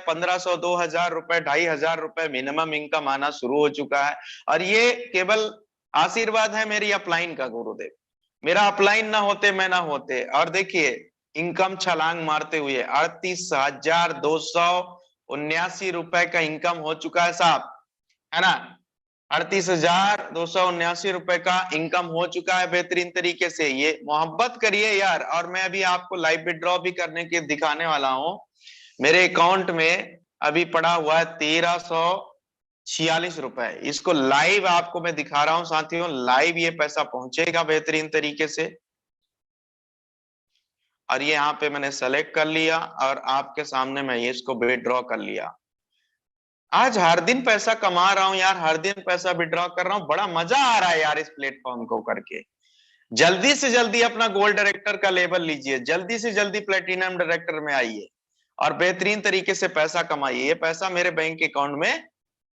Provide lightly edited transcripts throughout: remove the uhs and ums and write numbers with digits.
1500, 2000 रुपए, 2500 रुपए minimum income आना शुरू हो चुका है। और ये केवल आशीर्वाद है मेरी अपलाइन का गुरुदेव, मेरा अपलाइन ना होते मैं ना होते। और देखिए इनकम छलांग मारते हुए 38,279 रुपए का इनकम हो चुका है साहब, है ना। 38,279 रुपए का इनकम हो चुका है बेहतरीन तरीके से। ये मोहब्बत करिए यार। और मैं अभी आपको लाइव विड्रॉ भी करने के दिखाने वाला हूं। मेरे अकाउंट में अभी पड़ा हुआ है 1346 रुपए। इसको लाइव आपको मैं दिखा रहा हूं साथियों, लाइव ये पैसा पहुंचेगा बेहतरीन तरीके से। और ये यहाँ पे मैंने सेलेक्ट कर लिया और आपके सामने मैं ये इसको विड्रॉ कर लिया। आज हर दिन पैसा कमा रहा हूं यार, हर दिन पैसा विड्रॉ कर रहा हूं, बड़ा मजा आ रहा है यार इस प्लेटफॉर्म को करके। जल्दी से जल्दी अपना गोल्ड डायरेक्टर का लेवल लीजिए, जल्दी से जल्दी प्लेटिनम डायरेक्टर में आइए और बेहतरीन तरीके से पैसा कमाइए। ये पैसा मेरे बैंक अकाउंट में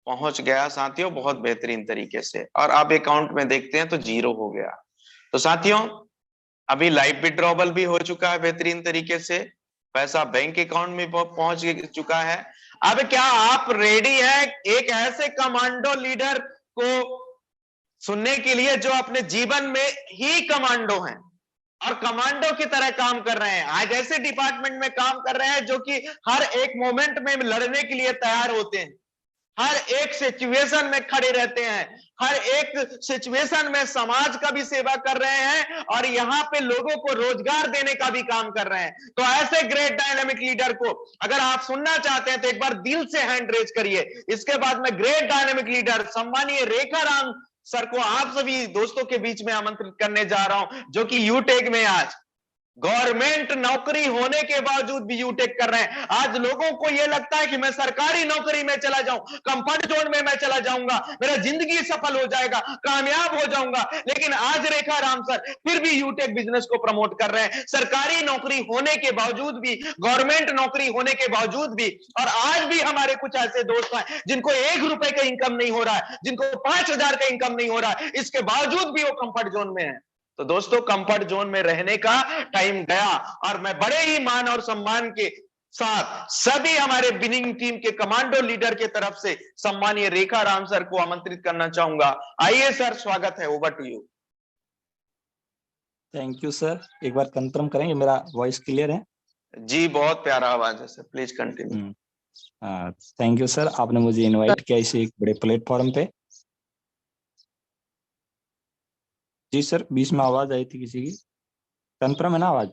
पहुंच गया साथियों बहुत बेहतरीन तरीके से। और अब अकाउंट में देखते हैं तो जीरो हो गया। तो साथियों अभी लाइव विड्रॉवल भी हो चुका है बेहतरीन तरीके से, पैसा बैंक अकाउंट में पहुंच चुका है। अब क्या आप रेडी हैं एक ऐसे कमांडो लीडर को सुनने के लिए जो अपने जीवन में ही कमांडो हैं और कमांडो की तरह काम कर रहे हैं। आज ऐसे डिपार्टमेंट में काम कर रहे हैं जो कि हर एक मोमेंट में लड़ने के लिए तैयार होते हैं, हर एक सिचुएशन में खड़े रहते हैं, हर एक सिचुएशन में समाज का भी सेवा कर रहे हैं और यहाँ पे लोगों को रोजगार देने का भी काम कर रहे हैं। तो ऐसे ग्रेट डायनामिक लीडर को अगर आप सुनना चाहते हैं तो एक बार दिल से हैंड रेज करिए। इसके बाद मैं ग्रेट डायनामिक लीडर सम्मानीय रेखा राम सर को आप सभी दोस्तों के बीच में आमंत्रित करने जा रहा हूं, जो कि यूटेक में आज गवर्नमेंट नौकरी होने के बावजूद भी यूटेक कर रहे हैं। आज लोगों को यह लगता है कि मैं सरकारी नौकरी में चला जाऊं, कंफर्ट जोन में मैं चला जाऊंगा, मेरा जिंदगी सफल हो जाएगा, कामयाब हो जाऊंगा। लेकिन आज रेखा राम सर फिर भी यूटेक बिजनेस को प्रमोट कर रहे हैं, सरकारी नौकरी होने के बावजूद भी, गवर्नमेंट नौकरी होने के बावजूद भी। और आज भी हमारे कुछ ऐसे दोस्त हैं जिनको 1 रुपए का इनकम नहीं हो रहा है, जिनको 5,000 का इनकम नहीं हो रहा है, इसके बावजूद भी वो कंफर्ट जोन में है। तो दोस्तों कंफर्ट जोन में रहने का टाइम गया और मैं बड़े ही मान और सम्मान के साथ सभी हमारे विनिंग टीम के कमांडो लीडर के तरफ से सम्मानीय रेखा राम सर को आमंत्रित करना चाहूंगा। आइए सर, स्वागत है, over to you. Thank you sir. एक बार कंफर्म करेंगे मेरा वॉइस क्लियर है? जी बहुत प्यारा आवाज है sir, please continue. Thank you sir, आपने मुझे इनवाइट किया इस एक बड़े प्लेटफॉर्म पे। जी सर, बीच में आवाज आई थी किसी की, कंफर्म है ना आवाज?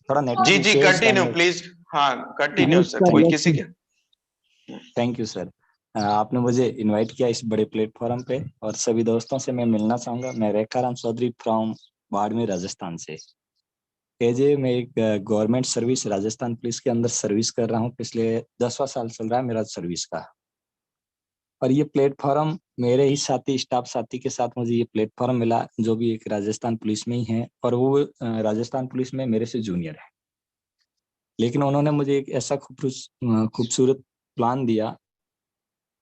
थोड़ा नेट जी जी कंटिन्यू प्लीज। हाँ कंटिन्यू सर, कोई किसी के। थैंक यू सर, आपने मुझे इनवाइट किया इस बड़े प्लेटफॉर्म पे और सभी दोस्तों से मैं मिलना चाहूंगा। मैं रेखा राम चौधरी फ्रॉम बाड़मेर राजस्थान से। मैं एक गवर्नमेंट सर्विस राजस्थान पुलिस के अंदर सर्विस कर रहा हूँ। पिछले 10वां साल चल रहा है मेरा सर्विस का। और ये प्लेटफॉर्म मेरे ही साथी, स्टाफ साथी के साथ मुझे ये प्लेटफॉर्म मिला, जो भी एक राजस्थान पुलिस में ही है और वो राजस्थान पुलिस में मेरे से जूनियर है। लेकिन उन्होंने मुझे एक ऐसा खूबसूरत प्लान दिया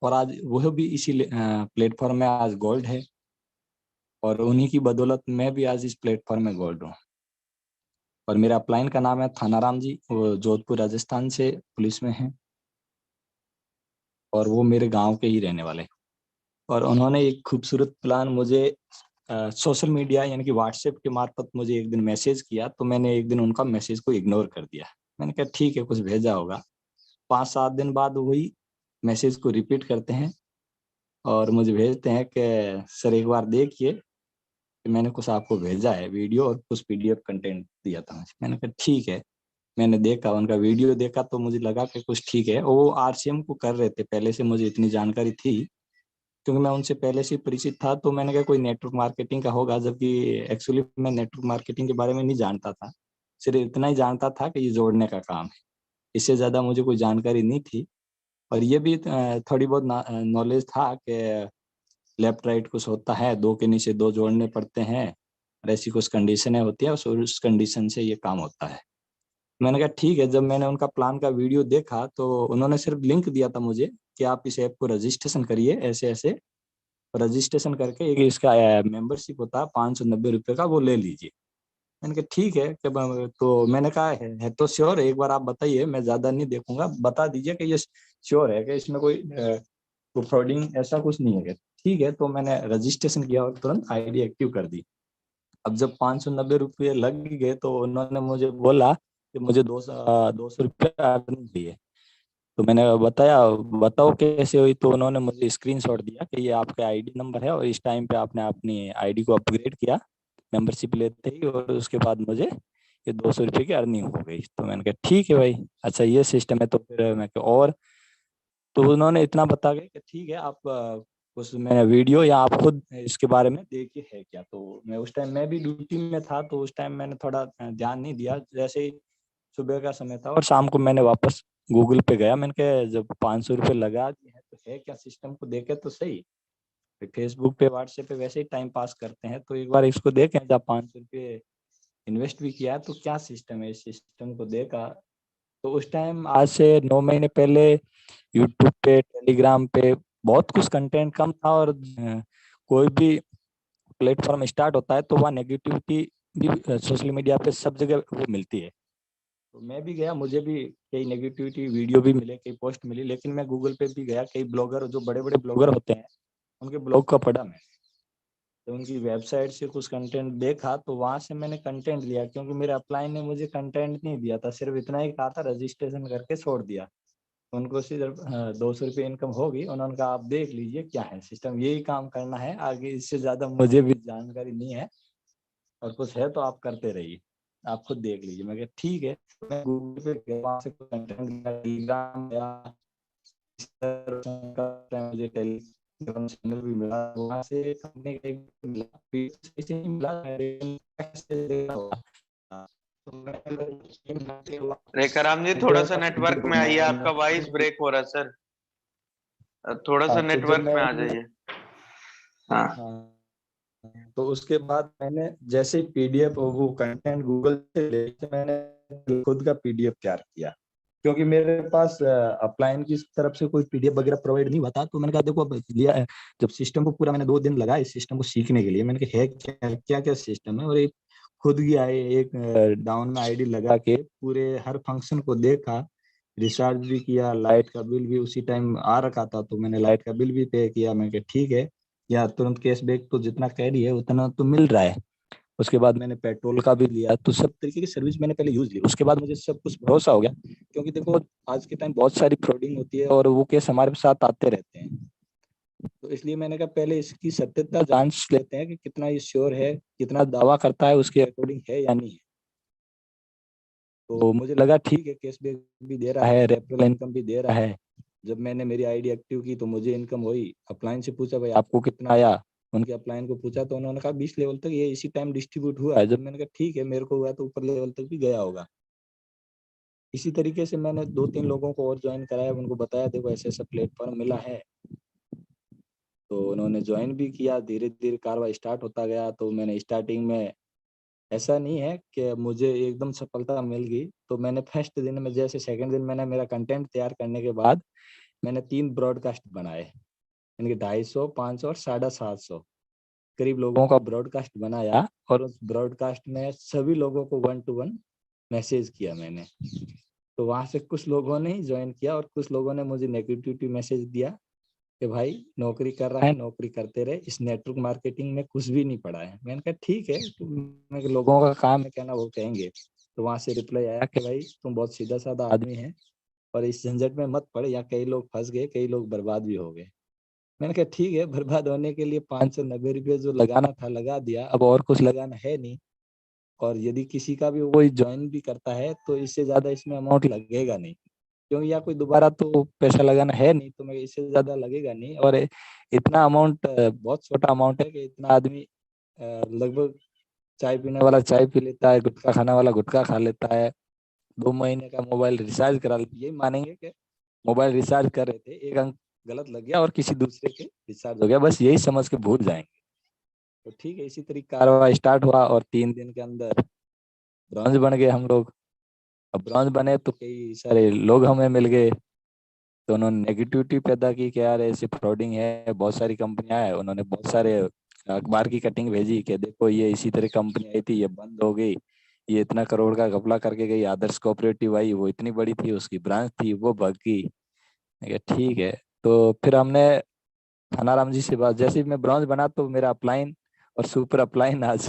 और आज वह भी इसी प्लेटफॉर्म में आज गोल्ड है और उन्हीं की बदौलत मैं भी आज इस प्लेटफॉर्म में गोल्ड हूँ। और मेरा अपलाइन का नाम है थानाराम जी, वो जोधपुर राजस्थान से पुलिस में है और वो मेरे गांव के ही रहने वाले। और उन्होंने एक खूबसूरत प्लान मुझे सोशल मीडिया यानी कि व्हाट्सएप के मार्फत मुझे एक दिन मैसेज किया, तो मैंने एक दिन उनका मैसेज को इग्नोर कर दिया। मैंने कहा ठीक है, कुछ भेजा होगा। 5-7 दिन बाद वही मैसेज को रिपीट करते हैं और मुझे भेजते हैं कि सर एक बार देखिए कि मैंने कुछ आपको भेजा है, वीडियो और कुछ पीडीएफ कंटेंट दिया था। मैंने कहा ठीक है। मैंने देखा, उनका वीडियो देखा तो मुझे लगा कि कुछ ठीक है। वो आरसीएम को कर रहे थे, पहले से मुझे इतनी जानकारी थी क्योंकि मैं उनसे पहले से परिचित था। तो मैंने कहा कोई नेटवर्क मार्केटिंग का होगा, जबकि एक्चुअली मैं नेटवर्क मार्केटिंग के बारे में नहीं जानता था। सिर्फ इतना ही जानता था कि ये जोड़ने का काम है, इससे ज्यादा मुझे कोई जानकारी नहीं थी। और ये भी थोड़ी बहुत नॉलेज था कि लेफ्ट राइट कुछ होता है, 2 के नीचे 2 जोड़ने पड़ते हैं और ऐसी कुछ कंडीशनें होती है, उस कंडीशन से ये काम होता है। मैंने कहा ठीक है। जब मैंने उनका प्लान का वीडियो देखा तो उन्होंने सिर्फ लिंक दिया था मुझे कि आप इस ऐप को रजिस्ट्रेशन करिए ऐसे ऐसे, रजिस्ट्रेशन करके एक इसका मेंबरशिप होता है 590 रुपये का, वो ले लीजिए। मैंने कहा ठीक है तो मैंने कहा है तो श्योर, एक बार आप बताइए, मैं ज्यादा नहीं देखूंगा, बता दीजिए कि ये श्योर है कि इसमें कोई फ्रॉडिंग ऐसा कुछ नहीं है क्या? ठीक है, तो मैंने रजिस्ट्रेशन किया और तुरंत आईडी एक्टिव कर दी। अब जब 590 रुपये लग गए तो उन्होंने मुझे बोला कि मुझे 200 रुपये अर्निंग चाहिए। तो मैंने बताया बताओ कैसे हुई, तो उन्होंने मुझे स्क्रीनशॉट दिया कि ये आपका आईडी नंबर है और इस टाइम पे आपने अपनी आईडी को अपग्रेड किया मेंबरशिप लेते ही, और उसके बाद मुझे ये 200 रुपये की अर्निंग हो गई। तो मैंने कहा ठीक है भाई, अच्छा ये सिस्टम है। तो फिर मैं कहा और, तो उन्होंने इतना बता गए कि ठीक है आप उसमें वीडियो या आप खुद इसके बारे में देखिए है क्या। तो मैं उस टाइम मैं भी ड्यूटी में था, तो उस टाइम मैंने थोड़ा ध्यान नहीं दिया। जैसे ही सुबह का समय था और शाम को मैंने वापस गूगल पे गया, मैंने कहा जब 500 रुपये लगा दिए हैं तो है क्या, सिस्टम को देखे तो सही। फेसबुक पे व्हाट्सएप पे वैसे ही टाइम पास करते हैं, तो एक बार इसको देखें, जब 500 रुपये इन्वेस्ट भी किया है तो क्या सिस्टम है, इस सिस्टम को देखा। तो उस टाइम आज से 9 महीने पहले यूट्यूब पे, टेलीग्राम पे बहुत कुछ कंटेंट कम था, और कोई भी प्लेटफॉर्म स्टार्ट होता है तो वहाँ नेगेटिविटी भी सोशल मीडिया पे सब जगह वो मिलती है। तो मैं भी गया, मुझे भी कई नेगेटिविटी वीडियो भी मिले, कई पोस्ट मिली, लेकिन मैं गूगल पे भी गया, कई ब्लॉगर जो बड़े बड़े ब्लॉगर होते हैं उनके ब्लॉग का पढ़ा मैं, तो उनकी वेबसाइट से कुछ कंटेंट देखा, तो वहां से मैंने कंटेंट लिया। क्योंकि मेरे अपलाइन ने मुझे कंटेंट नहीं दिया था, सिर्फ इतना ही कहा था रजिस्ट्रेशन करके छोड़ दिया। उनको सिर्फ 200 रुपये इनकम होगी, उन्होंने कहा आप देख लीजिए क्या है सिस्टम, यही काम करना है आगे, इससे ज्यादा मुझे भी जानकारी नहीं है, और कुछ है तो आप करते रहिए, आप खुद देख लीजिए। मैं कहा ठीक है। मैं गूगल पे गया, वहाँ से कंटेंट, टेलीग्राम या मुझे टेलीग्राम चैनल भी मिला, वहाँ से कंपनी का एक मिला, फिर सही से नहीं मिला, मैंने देखा होगा। तो रेखाराम जी, मैं थोड़ा गया सा था नेटवर्क में आइए, आपका वॉइस ब्रेक हो रहा है सर। थोड़ा सा हाँ, तो जब नेटवर्क में आ मैं जाइए। हाँ। हाँ, तो उसके बाद मैंने जैसे पीडीएफ वो कंटेंट गूगल से लेके मैंने खुद का पीडीएफ तैयार किया। क्योंकि मेरे पास अपलाइन की तरफ से कोई पीडीएफ वगैरह प्रोवाइड नहीं हुआ था, तो मैंने कहा देखो अब लिया है, जब सिस्टम को पूरा मैंने 2 दिन लगाया इस सिस्टम को सीखने के लिए, मैंने कहा है क्या क्या क्या सिस्टम है, और एक खुद ही आए, एक डाउन में आईडी लगा के पूरे हर फंक्शन को देखा, रिचार्ज भी किया, लाइट का बिल भी उसी टाइम आ रखा था तो मैंने लाइट का बिल भी पे किया। मैं कहा ठीक है, या तुरंत कैशबैक तो जितना कह रही है उतना तो मिल रहा है। उसके बाद मैंने पेट्रोल का भी लिया, तो सब तरीके की सर्विस मैंने पहले यूज ली, उसके बाद मुझे सब कुछ भरोसा हो गया। क्योंकि देखो आज के टाइम बहुत सारी फ्रॉडिंग होती है और वो केस हमारे साथ आते रहते हैं, तो इसलिए मैंने कहा पहले इसकी सत्यता जांच लेते हैं कि कितना ये श्योर है, कितना दावा करता है उसके अकॉर्डिंग है या नहीं है। तो मुझे लगा ठीक है, कैशबैक भी दे रहा है, रेफरल इनकम भी दे रहा है। जब मैंने मेरी आईडी एक्टिव की तो मुझे इनकम हुई। अपलाइन से पूछा भाई आपको कितना आया, उनके अपलाइन को पूछा तो उन्होंने कहा 20 लेवल तक ये इसी टाइम डिस्ट्रीब्यूट हुआ है। जब मैंने कहा ठीक है, मेरे को हुआ तो ऊपर लेवल तक भी गया होगा। इसी तरीके से मैंने 2-3 लोगों को और ज्वाइन कराया, उनको बताया देखो ऐसे ऐसा प्लेटफॉर्म मिला है, तो उन्होंने ज्वाइन भी किया। धीरे धीरे कारवा स्टार्ट होता गया। तो मैंने स्टार्टिंग में, ऐसा नहीं है कि मुझे एकदम सफलता मिल गई, तो मैंने फर्स्ट दिन में, जैसे सेकंड दिन मैंने मेरा कंटेंट तैयार करने के बाद मैंने 3 ब्रॉडकास्ट बनाए, इनके 250, 500 और 750 करीब लोगों का ब्रॉडकास्ट बनाया, और उस ब्रॉडकास्ट में सभी लोगों को 1-to-1 मैसेज किया मैंने। तो वहां से कुछ लोगों ने ही ज्वाइन किया और कुछ लोगों ने मुझे नेगेटिविटी मैसेज दिया कि भाई नौकरी कर रहा है, नौकरी करते रहे, इस नेटवर्क मार्केटिंग में कुछ भी नहीं पड़ा है। मैंने कहा ठीक है, तो मैं लोगों का काम है कहना, वो कहेंगे। तो वहां से रिप्लाई आया कि भाई तुम बहुत सीधा साधा आदमी है और इस झंझट में मत पड़, या कई लोग फंस गए, कई लोग बर्बाद भी हो गए। मैंने कहा ठीक है, बर्बाद होने के लिए 590 रुपये जो लगाना था लगा दिया, अब और कुछ लगाना है नहीं। और यदि किसी का भी कोई ज्वाइन भी करता है तो इससे ज्यादा इसमें अमाउंट लगेगा नहीं, क्योंकि या कोई दोबारा तो पैसा लगाना है नहीं, तो मैं इससे ज्यादा लगेगा नहीं। और इतना अमाउंट बहुत छोटा अमाउंट है कि इतना आदमी लगभग चाय पीने वाला चाय पी लेता है, गुटखा खाने वाला गुटखा खा लेता है, 2 महीने का मोबाइल रिचार्ज करा लेते, यही मानेंगे कि मोबाइल रिचार्ज कर रहे थे, एक अंक गलत लग गया और किसी दूसरे के रिचार्ज हो गया, बस यही समझ के भूल जाएंगे। तो ठीक है, इसी तरीके कार्रवाई स्टार्ट हुआ और 3 दिन के अंदर ब्रॉन्ज बन गए हम लोग। अब ब्रॉन्ज बने तो कई सारे लोग हमें मिल गए, तो उन्होंने नेगेटिविटी पैदा की कि यार ऐसे फ्रॉडिंग है, बहुत सारी कंपनियां हैं, उन्होंने बहुत सारे अखबार की कटिंग भेजी कि देखो ये इसी तरह कंपनी आई थी, ये बंद हो गई, ये इतना करोड़ का घपला करके गई, आदर्श कोऑपरेटिव आई, वो इतनी बड़ी थी, उसकी ब्रांच थी, वो भाग गई। मैं कहा ठीक है। तो फिर हमने थानाराम जी से बात, जैसे ही मैं ब्रॉन्ज बना तो मेरा अपलाइन और सुपर अपलाइन आज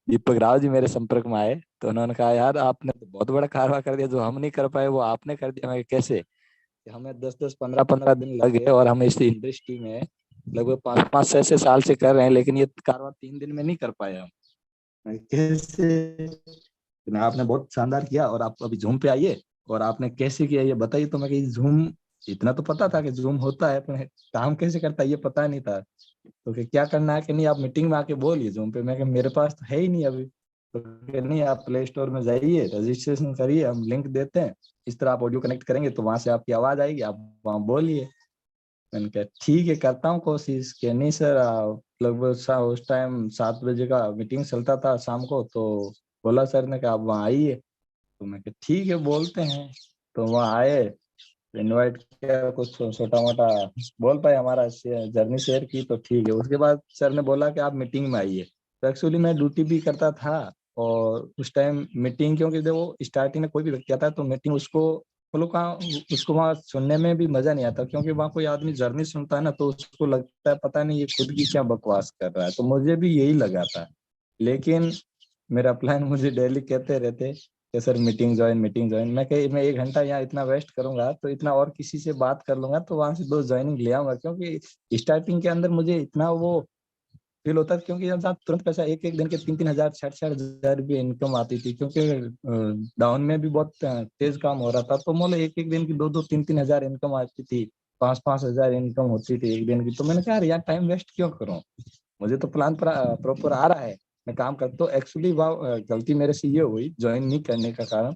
दीपक राव जी मेरे संपर्क में आए। तो उन्होंने कहा यार आपने तो बहुत बड़ा कारवा कर दिया, जो हम नहीं कर पाए वो आपने कर दिया। मैं कहा, कैसे? कि हमें 10-10 15-15 दिन लगे और हम इस इंडस्ट्री में लगभग 5-5 6 6 साल से कर रहे हैं, लेकिन ये कारवा 3 दिन में नहीं कर पाए हम। मैं कहा, कैसे? ना आपने बहुत शानदार किया, और आप अभी जूम पे आइए और आपने कैसे किया ये बताइए। तो मैं कही जूम, इतना तो पता था कि जूम होता है, पर काम कैसे करता है ये पता नहीं था। तो कि क्या करना है कि नहीं, आप मीटिंग में आके बोलिए जूम पे। मैं कहा मेरे पास तो है ही नहीं अभी। तो कि नहीं, आप प्ले स्टोर में जाइए, रजिस्ट्रेशन करिए, हम लिंक देते हैं, इस तरह आप ऑडियो कनेक्ट करेंगे तो वहां से आपकी आवाज आएगी, आप वहां बोलिए। मैंने कहा ठीक है, करता हूँ कोशिश। कि नहीं सर, लगभग उस टाइम 7 बजे का मीटिंग चलता था शाम को। तो बोला सर ने कि आप वहाँ आइए। तो मैं कहा ठीक है, बोलते हैं। तो वहाँ आए, इनवाइट किया, कुछ छोटा मोटा बोल पाए, हमारा जर्नी शेयर की, तो ठीक है। उसके बाद सर ने बोला कि आप मीटिंग में आइए। तो एक्चुअली मैं ड्यूटी भी करता था, और उस टाइम मीटिंग, क्योंकि देखो स्टार्टिंग में कोई भी व्यक्ति आता है तो मीटिंग उसको, वो लोग कहाँ, उसको वहाँ सुनने में भी मजा नहीं आता, क्योंकि वहाँ कोई आदमी जर्नी सुनता है ना तो उसको लगता है पता नहीं ये खुद की क्या बकवास कर रहा है। तो मुझे भी यही लगा था। लेकिन मेरा प्लान मुझे डेली कहते रहते कि सर मीटिंग ज्वाइन। मैं 1 घंटा यहाँ इतना वेस्ट करूंगा तो इतना और किसी से बात कर लूंगा, तो वहां से 2 ज्वाइनिंग ले आऊंगा। क्योंकि स्टार्टिंग के अंदर मुझे इतना वो फील होता था, क्योंकि जब तुरंत पैसा एक एक दिन के 3-3 हजार 6-6 हजार भी इनकम आती थी, क्योंकि डाउन में भी बहुत तेज काम हो रहा था। तो मतलब एक एक दिन की 2-2 3-3 हजार इनकम आती थी, 5-5 हजार इनकम होती थी एक दिन की। तो मैंने कहा यार टाइम वेस्ट क्यों करूं, मुझे तो प्लान प्रॉपर आ रहा है, मैं काम करता। तो एक्चुअली वह गलती मेरे से ये हुई ज्वाइन नहीं करने का कारण,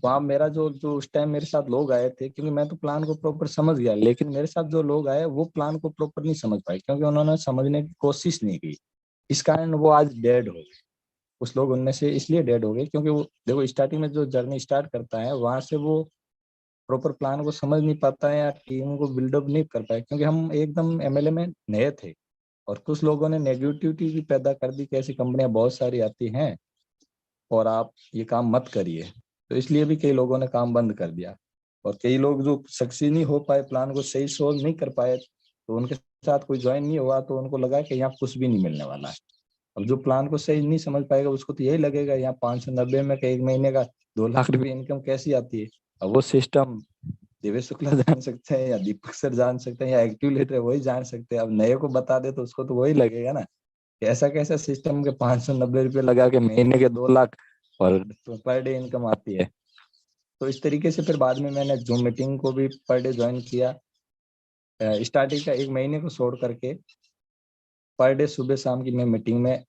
वहाँ मेरा जो जो उस टाइम मेरे साथ लोग आए थे, क्योंकि मैं तो प्लान को प्रॉपर समझ गया, लेकिन मेरे साथ जो लोग आए वो प्लान को प्रॉपर नहीं समझ पाए, क्योंकि उन्होंने समझने की कोशिश नहीं की। इस कारण वो आज डेड हो गए। कुछ लोग उनमें से इसलिए डेड हो गए क्योंकि वो देखो स्टार्टिंग में जो जर्नी स्टार्ट करता है वहां से वो प्रॉपर प्लान को समझ नहीं पाता है, या टीम को बिल्डअप नहीं कर पाए, क्योंकि हम एकदम एमएलए में नए थे। और कुछ लोगों ने नेगेटिविटी भी पैदा कर दी कि ऐसी कंपनियां बहुत सारी आती हैं और आप ये काम मत करिए। तो इसलिए भी कई लोगों ने काम बंद कर दिया। और कई लोग जो सक्सीड नहीं हो पाए, प्लान को सही सोल्व नहीं कर पाए, तो उनके साथ कोई ज्वाइन नहीं हुआ, तो उनको लगा कि यहाँ कुछ भी नहीं मिलने वाला है। अब जो प्लान को सही नहीं समझ पाएगा उसको तो यही लगेगा यहाँ 590 में का 1 महीने का 2 लाख रुपए इनकम कैसी आती है। अब वो सिस्टम दिवेश शुक्ला जान सकते हैं, या दीपक सर जान सकते हैं, या एक्टिव वही जान सकते हैं। अब नए को बता दे तो उसको तो वही लगेगा ना, ऐसा कैसा सिस्टम के 590 रुपये लगा के महीने के 2 लाख और पर डे इनकम आती है। तो इस तरीके से फिर बाद में मैंने जूम मीटिंग को भी पर डे ज्वाइन किया। स्टार्टिंग का 1 महीने को छोड़ करके पर डे सुबह शाम की मैं मीटिंग में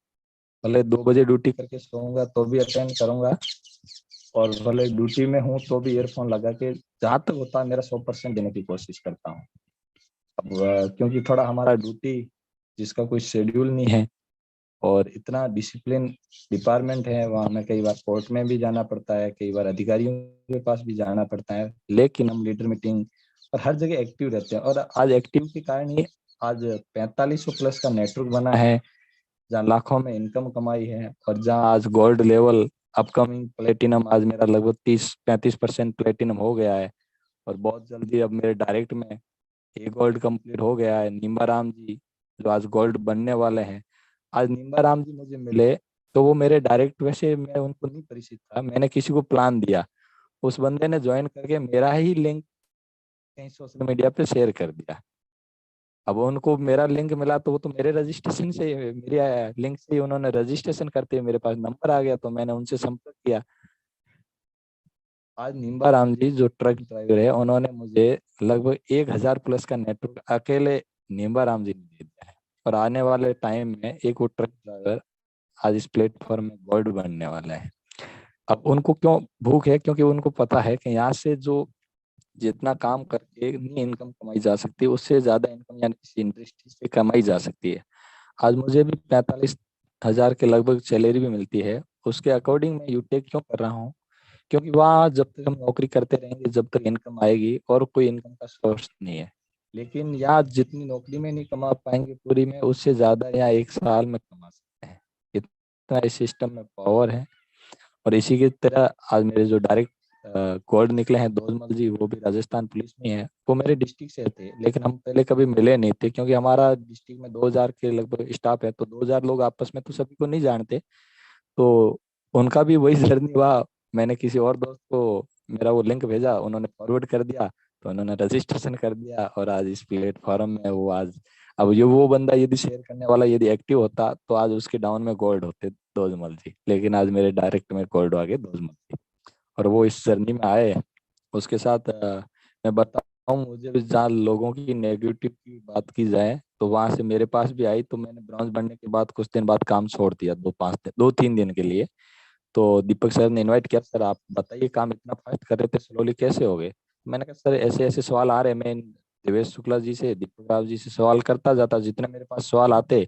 भले 2 बजे ड्यूटी करके सोऊंगा तो भी अटेंड करूंगा, और भले ड्यूटी में हूँ तो भी ईयरफोन लगा के जहाँ तक होता है मेरा 100% देने की कोशिश करता हूँ। अब क्योंकि थोड़ा हमारा ड्यूटी जिसका कोई शेड्यूल नहीं है, और इतना डिसिप्लिन डिपार्टमेंट है, वहाँ हमें कई बार कोर्ट में भी जाना पड़ता है, कई बार अधिकारियों के पास भी जाना पड़ता है, लेकिन हम लीडर मीटिंग और हर जगह एक्टिव रहते हैं। और आज एक्टिव के कारण ही आज 4500 प्लस का नेटवर्क बना है, जहाँ लाखों में इनकम कमाई है, और जहाँ आज गोल्ड लेवल अपकमिंग प्लेटिनम, आज मेरा लगभग 30-35% प्लेटिनम हो गया है। और बहुत जल्दी अब मेरे डायरेक्ट में ए गोल्ड कंप्लीट हो गया है। निम्बा राम जी जो आज गोल्ड बनने वाले हैं, आज निम्बा राम जी मुझे मिले, तो वो मेरे डायरेक्ट, वैसे मैं उनको नहीं परिचित था, मैंने किसी को प्लान दिया, उस बंदे ने ज्वाइन करके मेरा ही लिंक कहीं सोशल मीडिया पे शेयर कर दिया। अब उनको मेरा लिंक मिला तो वो तो मेरे रजिस्ट्रेशन से, मेरे लिंक से ही उन्होंने रजिस्ट्रेशन करते हुए मेरे पास नंबर आ गया, तो मैंने उनसे संपर्क किया। आज निम्बा राम जी जो ट्रक ड्राइवर है, उन्होंने मुझे लगभग 1,000 प्लस का नेटवर्क अकेले निम्बा राम जी ने दे दिया है। और आने वाले टाइम में एक वो ट्रक ड्राइवर आज इस प्लेटफॉर्म में गोल्ड बनने वाला है। अब उनको क्यों भूख है, क्योंकि उनको पता है कि यहाँ से जो जितना काम करके नहीं इनकम कमाई जा सकती, उससे ज्यादा इनकम यानी किसी इंडस्ट्री से कमाई जा सकती है। आज मुझे भी 45,000 के लगभग सैलरी भी मिलती है, उसके अकॉर्डिंग मैं यूटेक क्यों कर रहा हूँ, क्योंकि वहाँ जब तक हम नौकरी करते रहेंगे जब तक इनकम आएगी, और कोई इनकम का सोर्स नहीं है। लेकिन यहाँ जितनी नौकरी में नहीं कमा पाएंगे पूरी में, उससे ज्यादा यहाँ 1 साल में कमा सकते हैं। इतना इस सिस्टम में पावर है। और इसी की तरह आज मेरे जो डायरेक्ट कोड निकले हैं दोजमल जी, वो भी राजस्थान पुलिस में है। वो मेरे डिस्ट्रिक्ट से थे, लेकिन हम पहले कभी मिले नहीं थे, क्योंकि हमारा डिस्ट्रिक्ट में 2000 के लगभग स्टाफ है, तो 2000 लोग आपस में तो सभी को नहीं जानते। तो उनका भी वही जर्नी हुआ। मैंने किसी और दोस्त को मेरा वो लिंक भेजा, उन्होंने फॉरवर्ड कर दिया, तो उन्होंने रजिस्ट्रेशन कर दिया, और आज इस प्लेटफॉर्म में वो आज, अब ये वो बंदा यदि शेयर करने वाला यदि एक्टिव होता तो आज उसके डाउन में गोल्ड होते दोजमल जी, लेकिन आज मेरे डायरेक्ट में गोल्ड आ गए दोजमल जी। और वो इस जर्नी में आए। उसके साथ मैं बताऊं, मुझे भी जहाँ लोगों की नेगेटिव की बात की जाए तो वहां से मेरे पास भी आई, तो मैंने ब्रॉन्ज बनने के बाद कुछ दिन बाद काम छोड़ दिया, 2-3 दिन के लिए। तो दीपक सर ने इनवाइट किया, सर आप बताइए काम इतना फास्ट कर रहे थे, स्लोली कैसे हो गए? मैंने कहा सर ऐसे ऐसे सवाल आ रहे हैं, मैं देवेश शुक्ला जी से, दीपक राव जी से सवाल करता जाता, जितने मेरे पास सवाल आते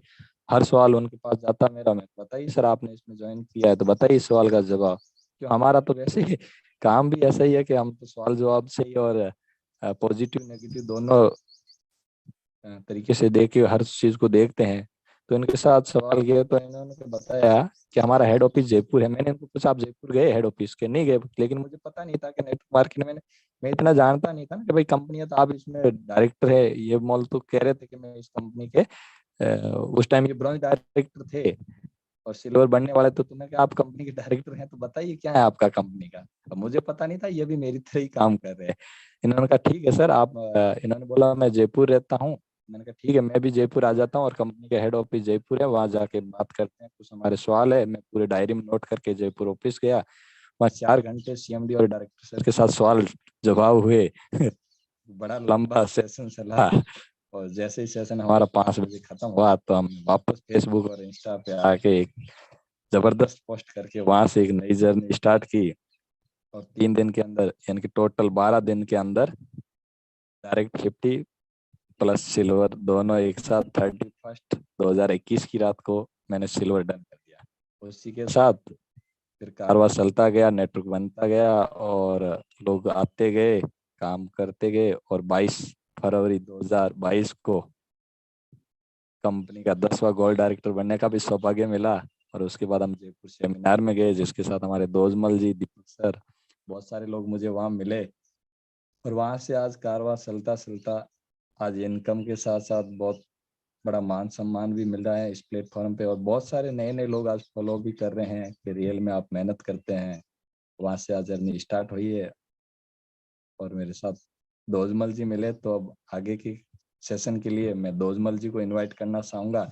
हर सवाल उनके पास जाता मेरा। मैं बताइए सर आपने इसमें ज्वाइन किया है तो बताइए इस सवाल का जवाब। क्यों, हमारा तो वैसे ही काम भी ऐसा ही है कि हम तो सवाल जवाब से ही और पॉजिटिव नेगेटिव दोनों तरीके से देख के हर चीज को देखते हैं। तो इनके साथ सवाल किया तो इन्होंने तो बताया कि हमारा हेड ऑफिस जयपुर है। मैंने इनको पूछा आप जयपुर गए हेड ऑफिस के? नहीं गए, लेकिन मुझे पता नहीं था कि नेटवर्क मार्केट में मैं इतना जानता नहीं था ना कि भाई कंपनी है तो आप इसमें डायरेक्टर है। ये मॉल तो कह रहे थे कि मैं इस कंपनी के उस टाइम ये ब्रॉन्ज डायरेक्टर थे और सिल्वर बनने वाले, तो तुम्हें क्या आप कंपनी के डायरेक्टर हैं तो बताइए क्या है आपका कंपनी का। अब मुझे पता नहीं था, ये भी मेरी तरह ही काम कर रहे हैं। इन्होंने कहा ठीक है सर आप इन्होंने बोला मैं जयपुर रहता हूँ। मैंने कहा ठीक है, मैं भी जयपुर आ जाता हूँ और कंपनी का हेड ऑफिस जयपुर है, वहां जाके बात करते हैं, कुछ हमारे सवाल है। मैं पूरे डायरी में नोट करके जयपुर ऑफिस गया। वहाँ 4 घंटे सीएमडी और डायरेक्टर सर के साथ सवाल जवाब हुए। बड़ा लंबा सेशन चला। और जैसे ही सेशन हमारा 5 बजे खत्म हुआ तो हम वापस फेसबुक और इंस्टा पे आके एक जबरदस्त पोस्ट करके वहां से एक नई जर्नी स्टार्ट की। और 3 दिन के अंदर, यानी कि टोटल 12 दिन के अंदर, डायरेक्ट 50 प्लस सिल्वर दोनों एक साथ 31 2021 की रात को मैंने सिल्वर डन कर दिया। उसी के साथ फिर कारवा चलता गया, नेटवर्क बनता गया और लोग आते गए, काम करते गए। और 22 फरवरी 2022 को कंपनी का 10वां गोल्ड डायरेक्टर बनने का भी सौभाग्य मिला। और उसके बाद हम जयपुर सेमिनार में गए, जिसके साथ हमारे दोजमल जी, दीपक सर, बहुत सारे लोग मुझे वहां मिले। और वहां से आज कारवां चलता चलता आज इनकम के साथ साथ बहुत बड़ा मान सम्मान भी मिल रहा है इस प्लेटफॉर्म पे। और बहुत सारे नए नए लोग आज फॉलो भी कर रहे हैं कि रियल में आप मेहनत करते हैं। वहां से आज जर्नी स्टार्ट हुई है और मेरे साथ दोजमल जी मिले। तो अब आगे की सेशन के लिए मैं दोजमल जी को इनवाइट करना चाहूंगा।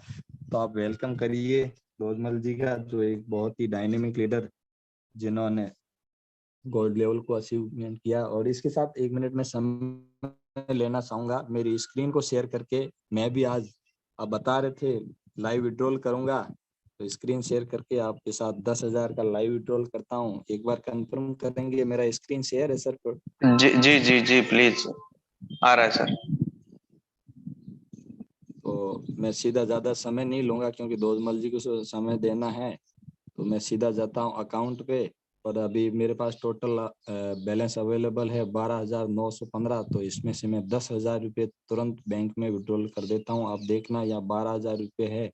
तो आप वेलकम करिए दोजमल जी का, जो एक बहुत ही डायनेमिक लीडर जिन्होंने गोल्ड लेवल को अचीवमेंट किया। और इसके साथ 1 मिनट में समय लेना चाहूंगा मेरी स्क्रीन को शेयर करके। मैं भी आज, आप बता रहे थे लाइव विड्रॉल करूंगा, तो स्क्रीन शेयर करके आपके साथ 10,000 का लाइव विड्रॉल करता हूँ। एक बार कंफर्म करेंगे मेरा स्क्रीन शेयर है सर? जी जी जी जी प्लीज, आ रहा है सर। तो मैं सीधा ज्यादा समय नहीं लूंगा क्योंकि दोजमल जी को समय देना है। तो मैं सीधा जाता हूँ अकाउंट पे। और अभी मेरे पास टोटल बैलेंस अवेलेबल है 12,915। तो इसमें से मैं 10,000 रुपये तुरंत बैंक में विड्रॉल कर देता हूँ। आप देखना, या 12,000 रुपये है,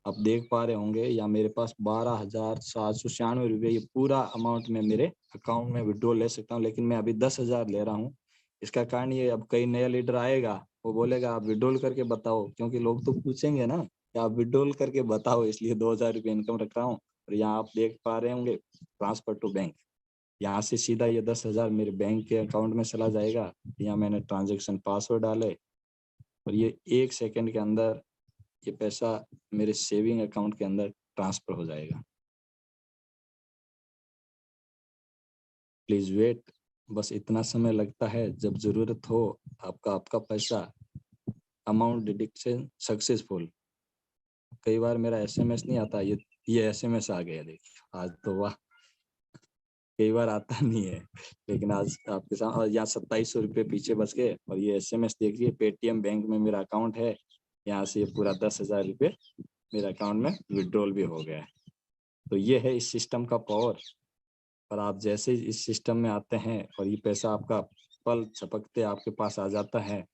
आप देख पा रहे होंगे, या मेरे पास 12,796 रुपये, ये पूरा अमाउंट में मेरे अकाउंट में विड्रॉल ले सकता हूँ। लेकिन मैं अभी 10,000 ले रहा हूँ। इसका कारण ये, अब कई नया लीडर आएगा, वो बोलेगा आप विड्रॉल करके बताओ, क्योंकि लोग तो पूछेंगे ना कि आप विड्रॉल करके बताओ, इसलिए 2,000 रुपये इनकम रख रहा हूँ। और यहाँ आप देख पा रहे होंगे ट्रांसफर टू बैंक, यहाँ से सीधा ये 10,000 मेरे बैंक के अकाउंट में चला जाएगा। यहाँ मैंने ट्रांजेक्शन पासवर्ड डाले और ये 1 सेकंड के अंदर ये पैसा मेरे सेविंग अकाउंट के अंदर ट्रांसफर हो जाएगा। प्लीज वेट, बस इतना समय लगता है, जब जरूरत हो आपका आपका पैसा अमाउंट डिडक्शन सक्सेसफुल। कई बार मेरा एसएमएस नहीं आता, ये एसएमएस आ गया, देखिए आज तो वाह, कई बार आता नहीं है, लेकिन आज आपके साथ। और यहाँ 2700 रुपये पीछे बच गए। और ये एसएमएस देखिए, पेटीएम बैंक में मेरा अकाउंट है, यहाँ से पूरा 10,000 रुपये मेरे अकाउंट में विड्रॉल भी हो गया है। तो ये है इस सिस्टम का पावर। और आप जैसे इस सिस्टम में आते हैं और ये पैसा आपका पल झपकते आपके पास आ जाता है,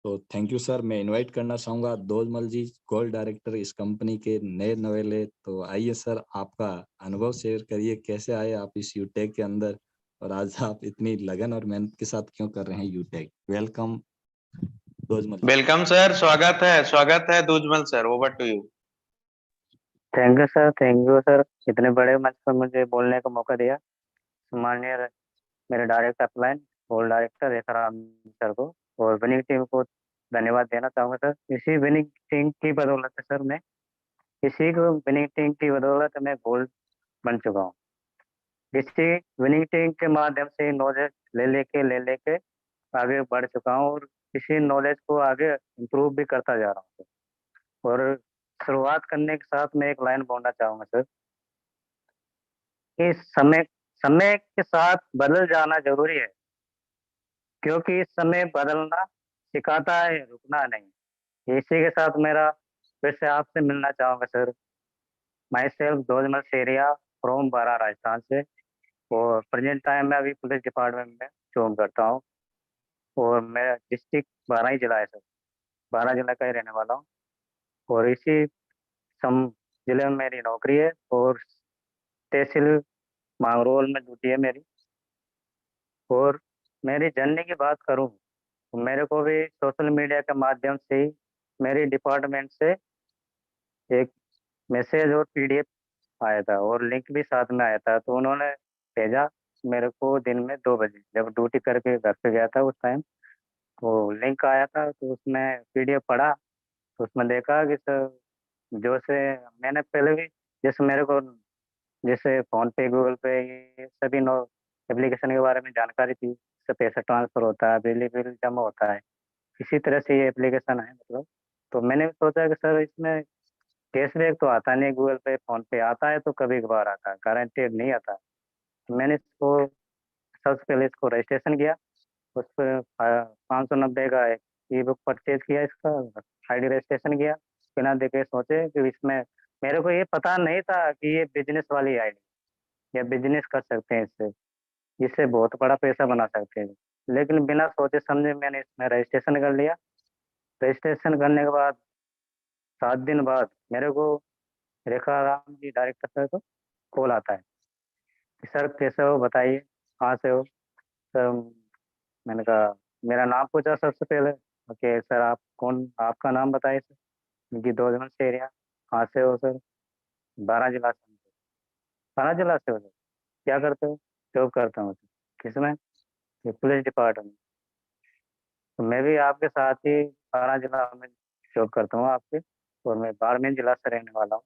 तो थैंक यू सर। मैं इनवाइट करना चाहूंगा दोजमल जी, गोल्ड डायरेक्टर इस कंपनी के नए नवेले। तो आइए सर, आपका अनुभव शेयर करिए, कैसे आए आप इस यूटेक के अंदर, और आज आप इतनी लगन और मेहनत के साथ क्यों कर रहे हैं यूटेक। Welcome Dojmal ji. Welcome sir, स्वागत है Doojmal sir, over to you. Thank you sir, thank you sir, इतने बड़े मंच पर मुझे बोलने का मौका दिया। माननीय मेरे डायरेक्टर अपलाइन गोल्ड डायरेक्टर रेखा राम सर को और विनिंग टीम को धन्यवाद देना चाहूँगा सर। इसी विनिंग टीम की बदौलत है सर, मैं इसी को विनिंग टीम की बदौलत मैं गोल्ड बन चुका हूँ। इसी विनिंग टीम के माध्यम से नॉलेज ले लेके आगे बढ़ चुका हूँ और इसी नॉलेज को आगे इम्प्रूव भी करता जा रहा हूँ सर। और शुरुआत करने के साथ मैं एक लाइन बोलना चाहूँगा सर कि समय समय के साथ बदल जाना जरूरी है, क्योंकि समय बदलना सिखाता है, रुकना नहीं। इसी के साथ मेरा फिर से आपसे मिलना चाहूंगा सर। माई सेल्फ दोजमल सेरिया फ्रॉम बारा राजस्थान से, और प्रेजेंट टाइम में अभी पुलिस डिपार्टमेंट में जॉब करता हूँ और मेरा डिस्ट्रिक्ट बारह ही जिला है सर। बारह जिला का ही रहने वाला हूँ और इसी सम जिले में मेरी नौकरी है और तहसील मांगरोल में ड्यूटी है मेरी। और मेरी जर्नी की बात करूँ तो मेरे को भी सोशल मीडिया के माध्यम से ही मेरी डिपार्टमेंट से एक मैसेज और पीडीएफ आया था और लिंक भी साथ में आया था, तो उन्होंने भेजा मेरे को दिन में 2 बजे, जब ड्यूटी करके घर पे गया था उस टाइम। तो लिंक आया था तो उसमें पीडीएफ पढ़ा, तो उसमें देखा कि सर जो से मैंने पहले भी जैसे मेरे को जैसे फोन पे गूगल पे ये सभी नो एप्लीकेशन के बारे में जानकारी थी, इससे पैसा ट्रांसफर होता है, बिजली बिल जमा होता है, इसी तरह से ये एप्लीकेशन है मतलब। तो मैंने भी सोचा कि सर इसमें कैशबैक तो आता नहीं, गूगल पे फोन पे आता है तो कभी कभार आता है, गारंटेड नहीं आता। तो मैंने इसको सबसे पहले इसको रजिस्ट्रेशन किया, उस पर 590 का एक ई बुक परचेज किया, इसका आईडी रजिस्ट्रेशन किया बिना देखे सोचे कि इसमें मेरे को ये पता नहीं था कि ये बिजनेस वाली आईडी या बिजनेस कर सकते हैं इससे, इससे बहुत बड़ा पैसा बना सकते हैं। लेकिन बिना सोचे समझे मैंने इसमें रजिस्ट्रेशन कर लिया। रजिस्ट्रेशन करने के बाद 7 दिन बाद मेरे को रेखा राम जी डायरेक्टर सर को कॉल आता है कि सर कैसे हो, बताइए कहाँ से हो सर। मैंने कहा मेरा नाम पूछा सबसे पहले। ओके सर, आप कौन, आपका नाम बताइए सर। उनकी दो से एरिया, कहाँ से हो सर। 12 जिला से। 12 जिला से हो सर, क्या करते हो। जॉब करता हूँ सर। किसमें, ये पुलिस डिपार्टमेंट। तो मैं भी आपके साथ ही 12 जिला में जॉब करता हूँ आपके, और मैं बाड़मेर जिला से रहने वाला हूँ।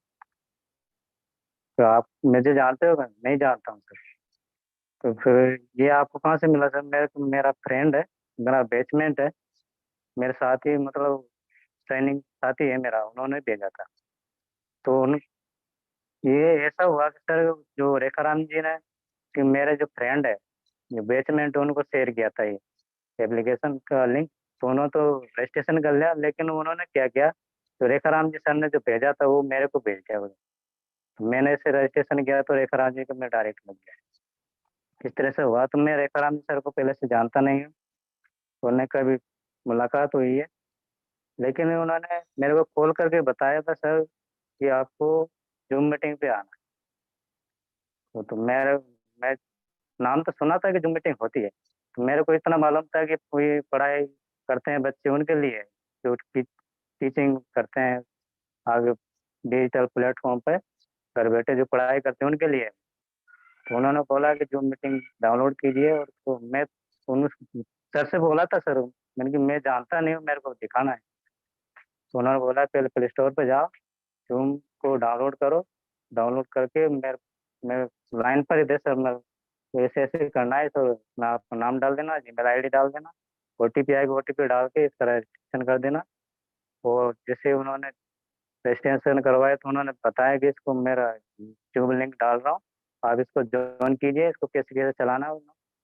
तो आप मुझे जानते हो, नहीं जानता हूँ सर। तो फिर ये आपको कहाँ से मिला सर। मेरा फ्रेंड है, मेरा बैचमेंट है, मेरे साथ ही मतलब ट्रेनिंग साथी है मेरा, उन्होंने भेजा था। तो ये ऐसा हुआ कि सर जो रेखाराम जी ने, कि मेरे जो फ्रेंड है जो बैचमेंट उनको शेयर किया था ये एप्लीकेशन का लिंक। तो उन्होंने तो रजिस्ट्रेशन कर लिया, लेकिन उन्होंने क्या किया, तो रेखाराम जी सर ने जो भेजा था वो मेरे को भेज दिया उन्होंने। तो मैंने इसे रजिस्ट्रेशन किया तो रेखाराम जी को मैं डायरेक्ट लग गया। इस तरह से हुआ। तो मैं रेखाराम जी सर को पहले से जानता नहीं हूँ, उन्होंने कभी मुलाकात हुई है, लेकिन उन्होंने मेरे को कॉल करके बताया था सर कि आपको जूम मीटिंग पे आना है। तो मैं नाम तो सुना था कि जूम मीटिंग होती है, तो मेरे को इतना मालूम था कि कोई पढ़ाई करते हैं बच्चे उनके लिए, जो टीचिंग करते हैं आगे डिजिटल प्लेटफॉर्म पे घर बैठे जो पढ़ाई करते हैं उनके लिए। तो उन्होंने बोला कि जूम मीटिंग डाउनलोड कीजिए, और तो मैं उन सर से बोला था सर, मैंने कि मैं जानता नहीं हूँ, मेरे को दिखाना है। तो उन्होंने बोला पहले प्ले स्टोर पे जाओ, जूम को डाउनलोड करो, डाउनलोड करके मैं लाइन पर ही दे सर, मैं ऐसे ऐसे करना है, तो ना आपका नाम डाल देना, जीमेल आईडी डाल देना, ओटीपी आएगा, ओटीपी डाल के इसका रजिस्ट्रेशन कर देना। और जैसे उन्होंने रजिस्ट्रेशन करवाया तो उन्होंने बताया कि इसको मेरा ट्यूब लिंक डाल रहा हूँ, आप इसको ज्वाइन कीजिए, इसको कैसे कैसे चलाना है।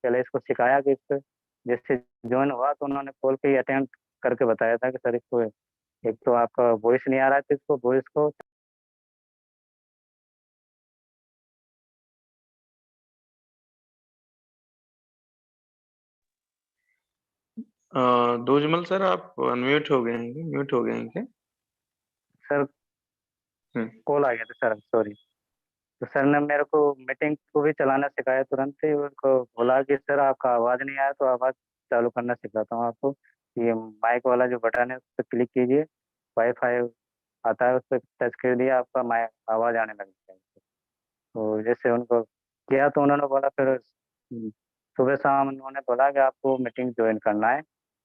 पहले इसको सिखाया कि इसको जैसे ज्वाइन हुआ तो उन्होंने कॉल पे ही अटेंड करके बताया था कि सर इसको एक तो आपका वॉइस नहीं आ रहा है, तो इसको वॉइस को दूजमल सर, आप अनम्यूट हो गए हैं, म्यूट हो गए हैं क्या? सर हम्म। कॉल आ गया था सर, सॉरी। तो सर ने मेरे को मीटिंग को भी चलाना सिखाया, तुरंत ही उनको बोला कि सर आपका आवाज़ नहीं आया तो आवाज़ चालू करना सिखाता हूँ आपको। ये माइक वाला जो बटन है उस पर क्लिक कीजिए, वाईफाई आता है उस पर टच कर दिया, आपका माइक आवाज़ आने लग जाएगी। तो जैसे उनको किया तो उन्होंने बोला फिर सुबह शाम उन्होंने बोला कि आपको मीटिंग ज्वाइन करना है,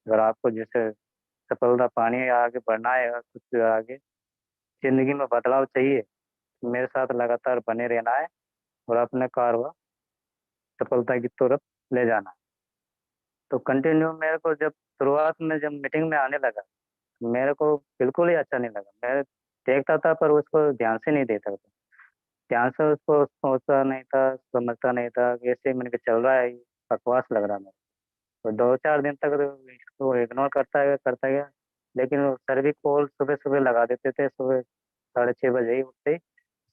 अगर आपको जैसे सफलता पानी है, आगे बढ़ना है और कुछ आगे जिंदगी में बदलाव चाहिए, तो मेरे साथ लगातार बने रहना है और अपने कारवा सफलता की तरफ ले जाना है। तो कंटिन्यू मेरे को जब शुरुआत में जब मीटिंग में आने लगा, मेरे को बिल्कुल ही अच्छा नहीं लगा। मैं देखता था पर उसको ध्यान से नहीं देता था, ध्यान से उसको सोचता नहीं था, समझता नहीं था, ऐसे ही मैंने कहा चल रहा है, बकवास लग रहा है मेरे को। तो 2-4 दिन तक तो इसको इग्नोर करता गया। लेकिन वो सर भी कॉल सुबह सुबह लगा देते थे, सुबह 6:30 बजे ही उठते ही,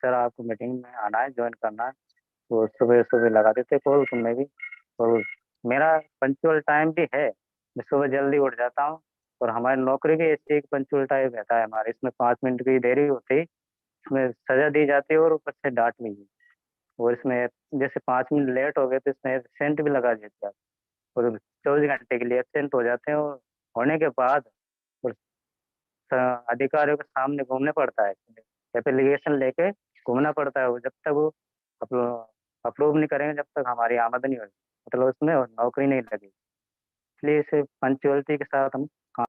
सर आपको मीटिंग में आना है, ज्वाइन करना है। वो सुबह सुबह लगा देते कॉल, तो मैं भी, और मेरा पंक्चुअल टाइम भी है, मैं सुबह जल्दी उठ जाता हूँ। और हमारी नौकरी की ऐसी एक पंक्चुअल टाइम रहता है हमारे, इसमें 5 मिनट की देरी होती ही इसमें सजा दी जाती है और ऊपर से डांट भी। और इसमें जैसे 5 मिनट लेट हो गए तो इसमें सेंट भी लगा देते हैं, और 24 घंटे के लिए एबसेंट हो जाते हैं। और होने के बाद और अधिकारियों के सामने घूमने पड़ता है, एप्लीकेशन लेके घूमना पड़ता है, वो जब तक वो अप्रूव नहीं करेंगे जब तक हमारी आमदनी होगी, मतलब उसमें नौकरी नहीं लगेगी। इसलिए इसे पंचुअलिटी के साथ हम काम।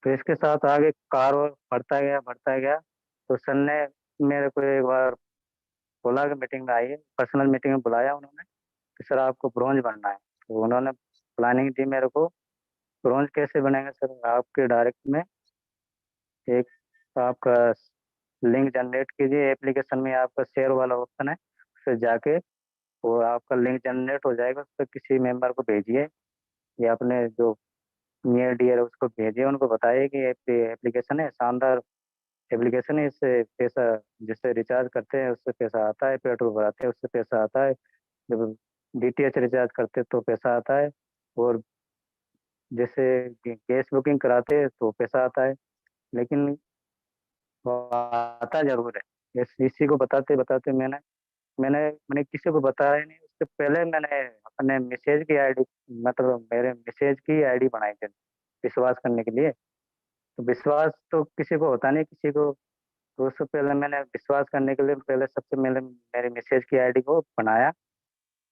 तो इसके साथ आगे कार और बढ़ता गया। तो सर ने मेरे को एक बार बोला कि मीटिंग में आइए, पर्सनल मीटिंग में बुलाया उन्होंने कि सर आपको ब्रोंज बनना है। तो उन्होंने प्लानिंग दी मेरे को, ब्रोंज कैसे बनेगा सर, आपके डायरेक्ट में एक आपका लिंक जनरेट कीजिए, एप्लीकेशन में आपका शेयर वाला ऑप्शन है, उससे जाके वो आपका लिंक जनरेट हो जाएगा, उस पर किसी मेंबर को भेजिए या अपने जो नियर डियर है उसको भेजिए, उनको बताइए कि एप्लीकेशन है, शानदार एप्लीकेशन है, इससे पैसा जिससे रिचार्ज करते हैं उससे पैसा आता है, पेट्रोल भराते हैं उससे पैसा आता है, जब डीटीएच रिचार्ज करते हैं तो पैसा आता है, और जैसे गैस बुकिंग कराते हैं तो पैसा आता है। लेकिन वो आता जरूर है। इसी को बताते बताते मैंने मैंने मैंने किसी को बताया ही नहीं, उससे पहले मैंने अपने मैसेज की आईडी, मतलब मेरे मैसेज की आईडी बनाई थी विश्वास करने के लिए। तो विश्वास तो किसी को होता नहीं किसी को, तो उससे पहले मैंने विश्वास करने के लिए पहले सबसे पहले मेरे मैसेज की आईडी को बनाया,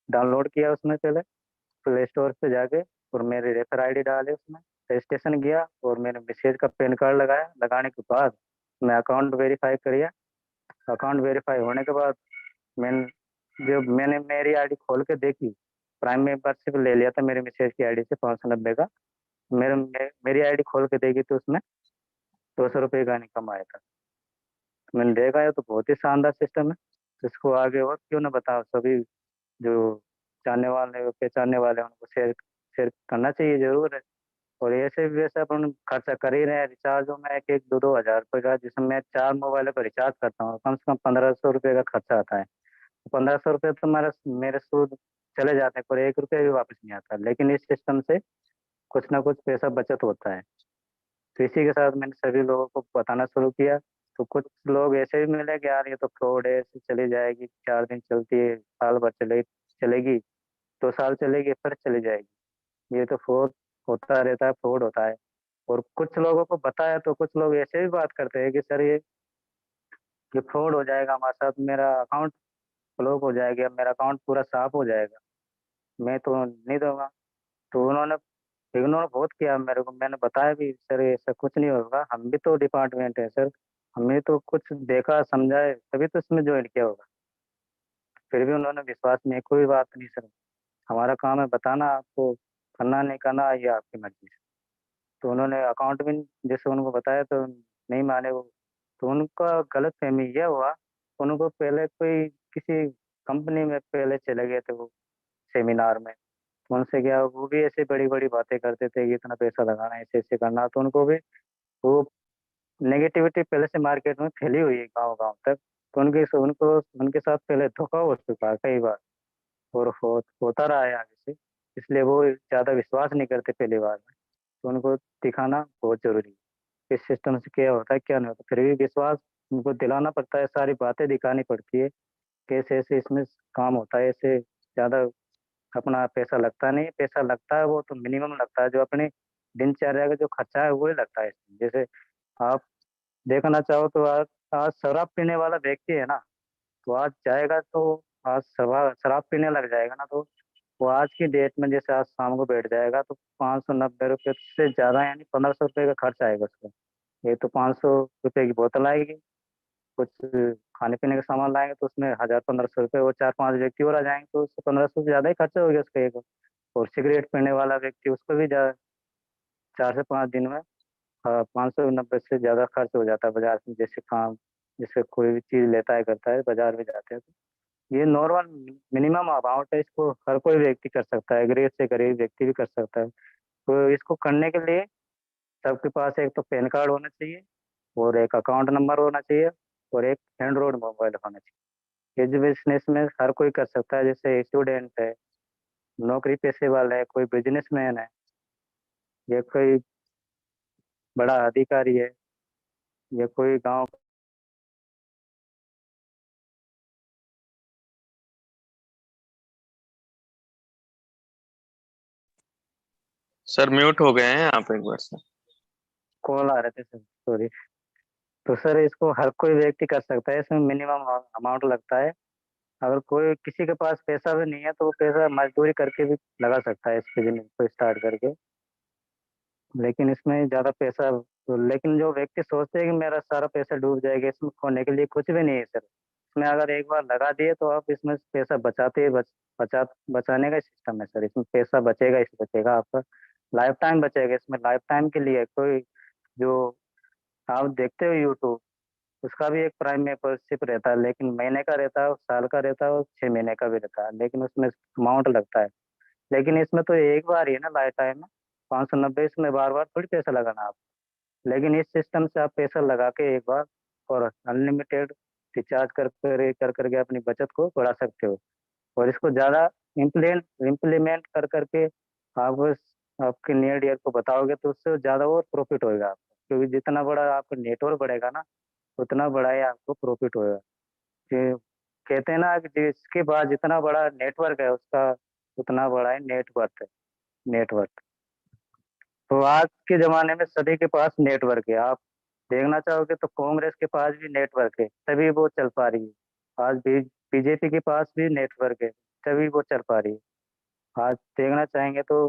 डाउनलोड किया उसमें पहले प्ले स्टोर पे जाके, और मेरी रेफर आईडी डाली उसमें, रजिस्ट्रेशन किया और मैंने मैसेज का पैन कार्ड लगाया। लगाने के बाद मैं अकाउंट वेरीफाई किया। अकाउंट वेरीफाई होने के बाद मैंने मैंने मेरी आईडी खोल के देखी, प्राइम मेंबरशिप ले लिया था मेरे मैसेज की आईडी से 590 का। मेरी आईडी खोल के देखी तो उसमें 200 रुपये का इनकम आया था। तो मैंने देखा ये तो बहुत ही शानदार सिस्टम है, तो इसको आगे और क्यों ना बताओ, सभी जो जानने वाले पहचानने वाले हैं उनको शेयर शेयर करना चाहिए जरूर है। और ऐसे भी वैसे अपन खर्चा कर ही रहे हैं रिचार्जों में, एक एक 2-2 हज़ार रुपये का, जिसमें मैं 4 मोबाइलों का रिचार्ज करता हूँ, कम से कम 1500 रुपये का खर्चा आता है। 1500 रुपये तो मेरे सूद चले जाते हैं, पर 1 रुपया भी वापस नहीं आता, लेकिन इस सिस्टम से कुछ ना कुछ पैसा बचत होता है। तो इसी के साथ मैंने सभी लोगों को बताना शुरू किया। तो कुछ लोग ऐसे भी मिले कि यार ये तो फ्रॉड है, ऐसे चली जाएगी, 4 दिन चलती है, साल भर चलेगी, 2 साल चलेगी फिर चली जाएगी, ये तो फ्रॉड होता रहता है, फ्रॉड होता है। और कुछ लोगों को बताया तो कुछ लोग ऐसे भी बात करते हैं कि सर ये फ्रॉड हो जाएगा हमारे साथ, मेरा अकाउंट ब्लॉक हो जाएगा, मेरा अकाउंट पूरा साफ हो जाएगा, मैं तो नहीं दूंगा। तो उन्होंने इग्नोर बहुत किया मेरे को, मैंने बताया भी सर ऐसा कुछ नहीं होगा, हम भी तो डिपार्टमेंट है सर, हमने तो कुछ देखा समझाए तभी तो इसमें ज्वाइन किया होगा। फिर भी उन्होंने विश्वास नहीं, कोई बात नहीं सर, हमारा काम है बताना, आपको करना नहीं करना ये आपकी मर्जी है। तो उन्होंने अकाउंट भी जैसे उनको बताया तो नहीं माने वो। तो उनका गलत फहमी यह हुआ, उनको पहले कोई किसी कंपनी में पहले चले गए थे वो सेमिनार में, तो उनसे क्या वो भी ऐसे बड़ी बड़ी बातें करते थे कि इतना पैसा लगाना है, ऐसे ऐसे करना, तो उनको भी वो नेगेटिविटी पहले से मार्केट में फैली हुई है गांव गांव तक। तो उनको उनके साथ पहले धोखा हो चुका है कई बार, और होता रहा है आगे से। इसलिए वो ज़्यादा विश्वास नहीं करते पहली बार में। तो उनको दिखाना बहुत ज़रूरी है, इस सिस्टम से क्या होता है, क्या नहीं होता। फिर भी विश्वास उनको दिलाना पड़ता है, सारी बातें दिखानी पड़ती है, कैसे ऐसे इसमें काम होता है, ऐसे ज़्यादा अपना पैसा लगता नहीं है, पैसा लगता है वो तो मिनिमम लगता है, जो अपने दिनचर्या का जो खर्चा है वही लगता है इसमें। जैसे आप देखना चाहो तो आज आज शराब पीने वाला व्यक्ति है ना, तो आज जाएगा तो आज शराब शराब पीने लग जाएगा ना, तो वो आज की डेट में जैसे आज शाम को बैठ जाएगा तो 590 रुपये से ज़्यादा यानी 1500 रुपये का खर्च आएगा उसका। ये तो 500 रुपये की बोतल आएगी, कुछ खाने पीने का सामान लाएंगे तो उसमें 1000 1500 रुपये, वो 4 5 व्यक्ति और आ जाएंगे तो उससे 1500 से ज़्यादा ही खर्चा हो गया उसका एक। और सिगरेट पीने वाला व्यक्ति उसको भी 4 से 5 दिन में 590 से ज़्यादा खर्च हो जाता है बाजार में। जैसे काम, जैसे कोई भी चीज़ लेता है करता है बाजार में जाते हैं तो ये नॉर्मल मिनिमम अमाउंट है, इसको हर कोई व्यक्ति कर सकता है, गरीब से गरीब व्यक्ति भी कर सकता है। तो इसको करने के लिए सबके पास एक तो पैन कार्ड होना चाहिए, और एक अकाउंट नंबर होना चाहिए, और एक एंड्रॉइड मोबाइल होना चाहिए। ये जो बिजनेस में हर कोई कर सकता है, जैसे स्टूडेंट है, नौकरी पेशे वाला है, कोई बिजनेसमैन है, या कोई बड़ा अधिकारी है, या कोई गांव। सर म्यूट हो गए हैं आप एक बार से। कॉल आ रहे थे सर, सॉरी। तो सर इसको हर कोई व्यक्ति कर सकता है, इसमें मिनिमम अमाउंट लगता है। अगर कोई किसी के पास पैसा भी नहीं है तो वो पैसा मजदूरी करके भी लगा सकता है इस बिजनेस को स्टार्ट करके। लेकिन इसमें ज़्यादा पैसा, तो लेकिन जो व्यक्ति सोचते हैं कि मेरा सारा पैसा डूब जाएगा, इसमें खोने के लिए कुछ भी नहीं है सर। इसमें अगर एक बार लगा दिए तो आप इसमें पैसा बचाते बचाने का सिस्टम है सर। इसमें पैसा बचेगा, इस बचेगा आपका लाइफ टाइम बचेगा, इसमें लाइफ टाइम के लिए। कोई जो आप देखते हो यूट्यूब, उसका भी एक प्राइम मेंबरशिप रहता है, लेकिन महीने का रहता है, साल का रहता है, और 6 महीने का भी रहता है, लेकिन उसमें अमाउंट लगता है। लेकिन इसमें तो एक बार ही है ना लाइफ टाइम में, 590, इसमें बार बार थोड़ी पैसा लगाना आप। लेकिन इस सिस्टम से आप पैसा लगा के एक बार और अनलिमिटेड रिचार्ज कर करके अपनी बचत को बढ़ा सकते हो। और इसको ज़्यादा इम्प्लीमेंट कर करके आप आपके नियर ईयर को बताओगे तो उससे ज़्यादा और प्रॉफिट होएगा आपको, क्योंकि जितना बड़ा आपका नेटवर्क बढ़ेगा ना, उतना बड़ा ही आपको प्रॉफिट होएगा। कि कहते हैं ना कि जिसके पास जितना बड़ा नेटवर्क है उसका उतना बड़ा ही नेटवर्थ है, नेटवर्क। तो आज के जमाने में सभी के पास नेटवर्क है। आप देखना चाहोगे तो कांग्रेस के पास भी नेटवर्क है, तभी वो चल पा रही है। आज भी बीजेपी के पास भी नेटवर्क है, तभी वो चल पा रही है। आज देखना चाहेंगे तो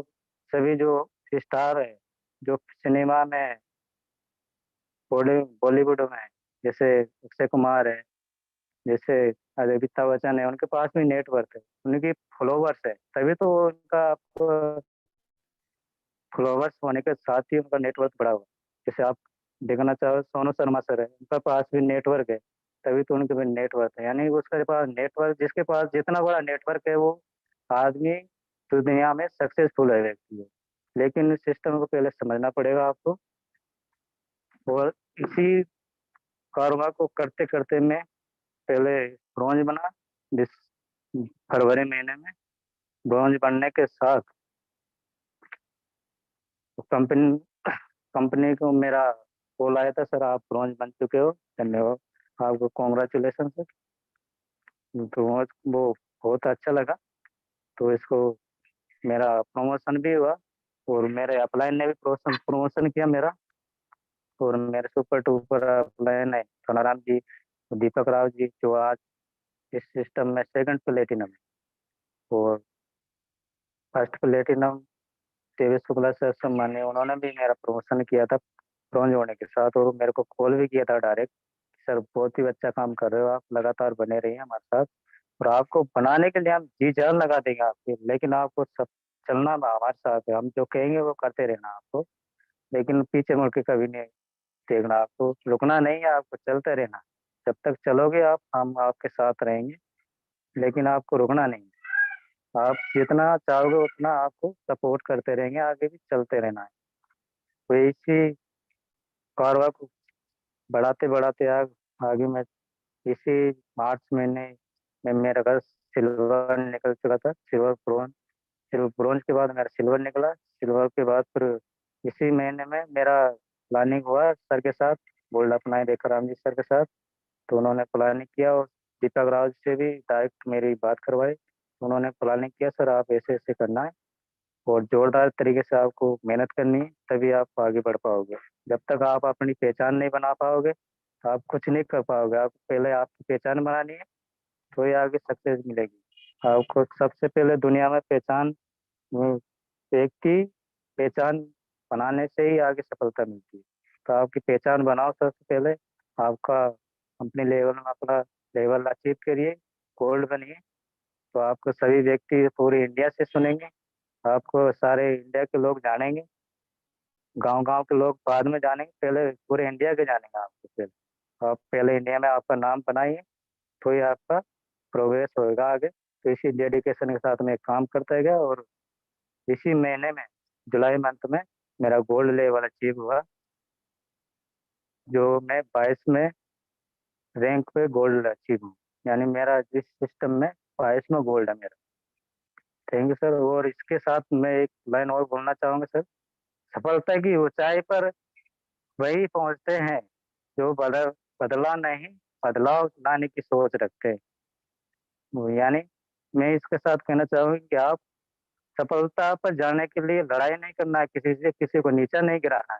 सभी जो स्टार है, जो सिनेमा में है, बॉलीवुड में है, जैसे अक्षय कुमार है, जैसे अमिताभ बच्चन है, उनके पास भी नेटवर्क है, उनकी फॉलोवर्स है, तभी तो वो उनका फॉलोवर्स होने के साथ ही उनका नेटवर्क बढ़ा हुआ है। जैसे आप देखना चाहो सोनू शर्मा सर है, उनका पास भी नेटवर्क है, तभी तो उनके भी नेटवर्क है। यानी उसके पास नेटवर्क, जिसके पास जितना बड़ा नेटवर्क है वो आदमी तो दुनिया में सक्सेसफुल है व्यक्ति है। लेकिन इस सिस्टम को पहले समझना पड़ेगा आपको। और इसी कारोबार को करते करते मैं पहले ब्रॉन्ज बना, जिस फरवरी महीने में ब्रॉन्ज बनने के साथ कंपनी कंपनी को मेरा कॉल आया था, सर आप ब्रॉन्ज बन चुके हो, धन्यवाद आपको, कॉन्ग्रेचुलेसन सर। तो वो बहुत अच्छा लगा। तो इसको मेरा प्रमोशन भी हुआ, और मेरे अपलाइन ने भी प्रमोशन किया मेरा। और मेरे सुपर टूपर अपलाइन है सोनाराम जी, दीपक राव जी, जो आज इस सिस्टम में सेकंड प्लेटिनम है। और फर्स्ट प्लेटिनम तेजस शुक्ला सर सम्मान्य, उन्होंने भी मेरा प्रमोशन किया था ब्रॉन्ज होने के साथ, और मेरे को कॉल भी किया था डायरेक्ट, सर बहुत ही अच्छा काम कर रहे हो आप, लगातार बने रहिए हमारे साथ, और आपको बनाने के लिए हम जी जान लगा देंगे आपके, लेकिन आपको सब चलना ना हमारे साथ है, हम जो कहेंगे वो करते रहना आपको। लेकिन पीछे मुड़ के कभी नहीं देखना, आपको रुकना नहीं है, आपको चलते रहना। जब तक चलोगे आप, हम आपके साथ रहेंगे, लेकिन आपको रुकना नहीं है। आप जितना चाहोगे उतना आपको सपोर्ट करते रहेंगे, आगे भी चलते रहना है। तो इसी कारवा को बढ़ाते बढ़ाते आगे मैं इसी मार्च महीने में मेरा घर सिल्वर निकल चुका था, सिल्वर ब्रोंज फिर ब्रोंज के बाद मेरा सिल्वर निकला, सिल्वर के बाद फिर इसी महीने में मेरा प्लानिंग हुआ सर के साथ, गोल्ड अपनाए रेखाराम जी सर के साथ। तो उन्होंने प्लानिंग किया और दीपक राव से भी डायरेक्ट मेरी बात करवाई। उन्होंने प्लानिंग किया, सर आप ऐसे ऐसे करना है और जोरदार तरीके से आपको मेहनत करनी है, तभी आप आगे बढ़ पाओगे। जब तक आप अपनी पहचान नहीं बना पाओगे तो आप कुछ नहीं कर पाओगे। आप पहले आपकी पहचान बनानी है, तो ही आगे सक्सेस मिलेगी। आपको सबसे पहले दुनिया में पहचान, एक की पहचान बनाने से ही आगे सफलता मिलती है। तो आपकी पहचान बनाओ सबसे पहले, आपका अपने लेवल में अपना लेवल अचीव करिए, गोल्ड बनिए, तो आपको सभी व्यक्ति पूरे इंडिया से सुनेंगे, आपको सारे इंडिया के लोग जानेंगे, गांव-गांव के लोग बाद में जानेंगे, पहले पूरे इंडिया के जानेंगे आपको पहले। आप पहले इंडिया में आपका नाम बनाइए, तो ही आपका प्रोग्रेस होएगा आगे। तो इसी डेडिकेशन के साथ मैं काम करता गया और इसी महीने में जुलाई मंथ में मेरा गोल्ड लेवल अचीव हुआ, जो मैं 22 में रैंक पे गोल्ड अचीव हूँ। यानी मेरा जिस सिस्टम में 22 में गोल्ड है मेरा। Thank you sir. और इसके साथ मैं एक लाइन और बोलना चाहूँगा सर, सफलता की ऊंचाई पर वही पहुंचते हैं जो बदला नहीं, बदलाव लाने की सोच रखते हैं। यानी मैं इसके साथ कहना चाहूँगा कि आप सफलता पर जाने के लिए लड़ाई नहीं करना है, किसी से किसी को नीचा नहीं गिराना है,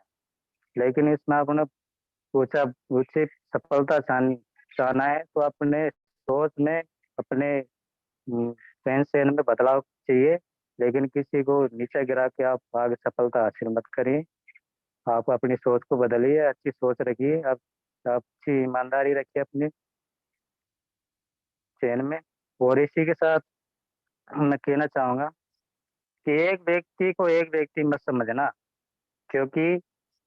लेकिन इसमें आपने ऊंचा ऊंची सफलता चाहना है तो अपने सोच में, अपने रहन सहन में बदलाव चाहिए। लेकिन किसी को नीचा गिरा के आप आगे सफलता हासिल मत करिए। आप अपनी सोच को बदलिए, अच्छी सोच रखिए, आप अच्छी ईमानदारी रखिए अपने चयन में। और इसी के साथ मैं कहना चाहूँगा कि एक व्यक्ति को एक व्यक्ति मत समझना, क्योंकि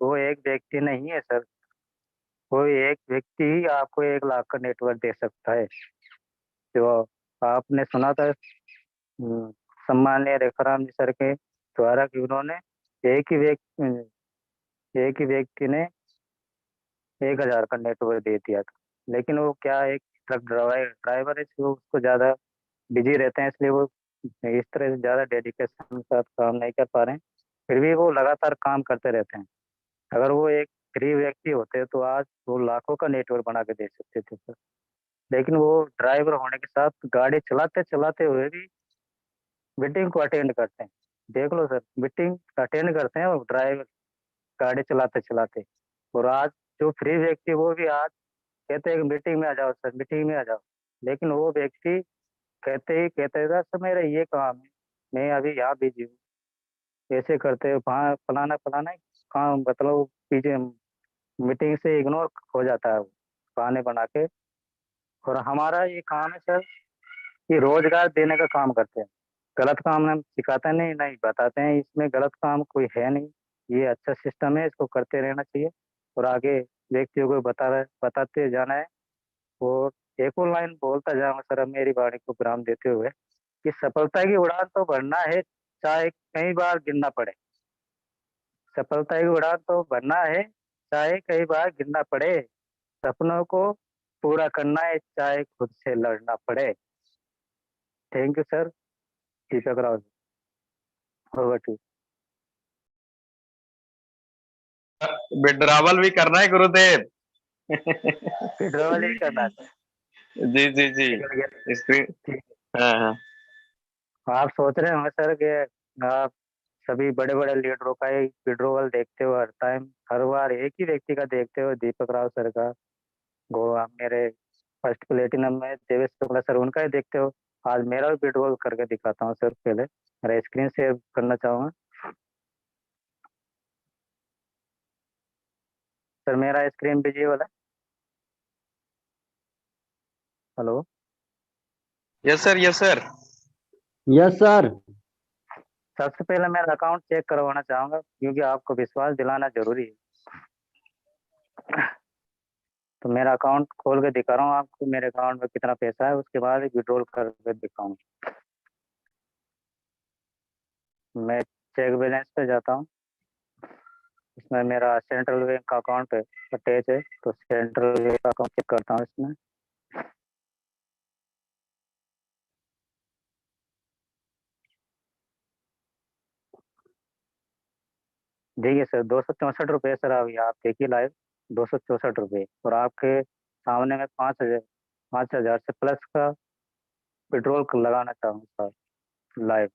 वो एक व्यक्ति नहीं है सर। कोई एक व्यक्ति ही आपको 1 लाख का नेटवर्क दे सकता है। जो आपने सुना था सम्माननीय रेखाराम जी सर के द्वारा कि उन्होंने एक ही व्यक्ति ने 1,000 का नेटवर्क दे दिया था। लेकिन वो क्या, एक ट्रक ड्राइवर है, वो उसको ज़्यादा बिजी रहते हैं, इसलिए वो इस तरह से ज़्यादा डेडिकेशन के साथ काम नहीं कर पा रहे हैं। फिर भी वो लगातार काम करते रहते हैं। अगर वो एक फ्री व्यक्ति होते तो आज वो लाखों का नेटवर्क बना के दे सकते थे सर। लेकिन वो ड्राइवर होने के साथ गाड़ी चलाते चलाते हुए भी मीटिंग को अटेंड करते हैं। देख लो सर, मीटिंग अटेंड करते हैं वो ड्राइवर गाड़ी चलाते चलाते। और आज जो फ्री व्यक्ति वो भी आज कहते हैं कि मीटिंग में आ जाओ सर, मीटिंग में आ जाओ। लेकिन वो व्यक्ति कहते हैं सर मेरा ये काम है, मैं अभी यहाँ बिजी हूँ, ऐसे करते हैं वहाँ फलाना फलाना काम, मतलब पीछे मीटिंग से इग्नोर हो जाता है वो बहाने बना के। और हमारा ये काम है सर कि रोजगार देने का काम करते हैं। गलत काम हम सिखाते नहीं, नहीं बताते हैं, इसमें गलत काम कोई है नहीं। ये अच्छा सिस्टम है, इसको करते रहना चाहिए और आगे व्यक्तियों को बताते जाना है। और एक और लाइन बोलता जाऊंगा सर अब मेरी वाणी को विराम देते हुए, कि सफलता की उड़ान तो भरना है, चाहे कई बार गिरना पड़े। सफलता की उड़ान तो भरना है, चाहे कई बार गिरना पड़े। सपनों को पूरा करना है, चाहे खुद से लड़ना पड़े। Thank you sir. Deepak Rao ji, over to. Withdrawal भी करना है गुरुदेव। विड्रॉल ही करना है सर। जी जी जी। निकल गया। स्क्रीन। ठीक हाँ हाँ। है। आप सोच रहे होंगे सर कि आप सभी बड़े बड़े लीडरों का ही विड्रॉल देखते हो हर टाइम, हर बार एक ही व्यक्ति का देखते हो, दीपक राव सर का। गोवा मेरे फर्स्ट प्लेटिनम में देवेश शुक्ला सर, उनका ही देखते हो। आज मेरा भी विड्रॉल करके दिखाता हूँ सर। पहले मेरा स्क्रीन शेयर करना चाहूंगा सर, मेरा स्क्रीन विजिबल है। Hello. Yes sir, yes sir. Yes sir. सबसे पहले मेरा अकाउंट चेक करवाना चाहूंगा, क्योंकि आपको विश्वास दिलाना जरूरी है। तो मेरा अकाउंट खोल के दिखा रहा हूँ आपको, मेरे अकाउंट में कितना पैसा है, उसके बाद विड्रॉल करके दिखाऊंगा। मैं चेक बैलेंस पे जाता हूँ, इसमें मेरा सेंट्रल बैंक का अकाउंट है, अटैच है, तो सेंट्रल बैंक का अकाउंट चेक करता हूँ इसमें। देखिए सर, 264 रुपये सर, अभी आप देखिए लाइव, 264 रुपये, और आपके सामने में 5,000 से प्लस का पेट्रोल लगाना चाहूँगा सर लाइव।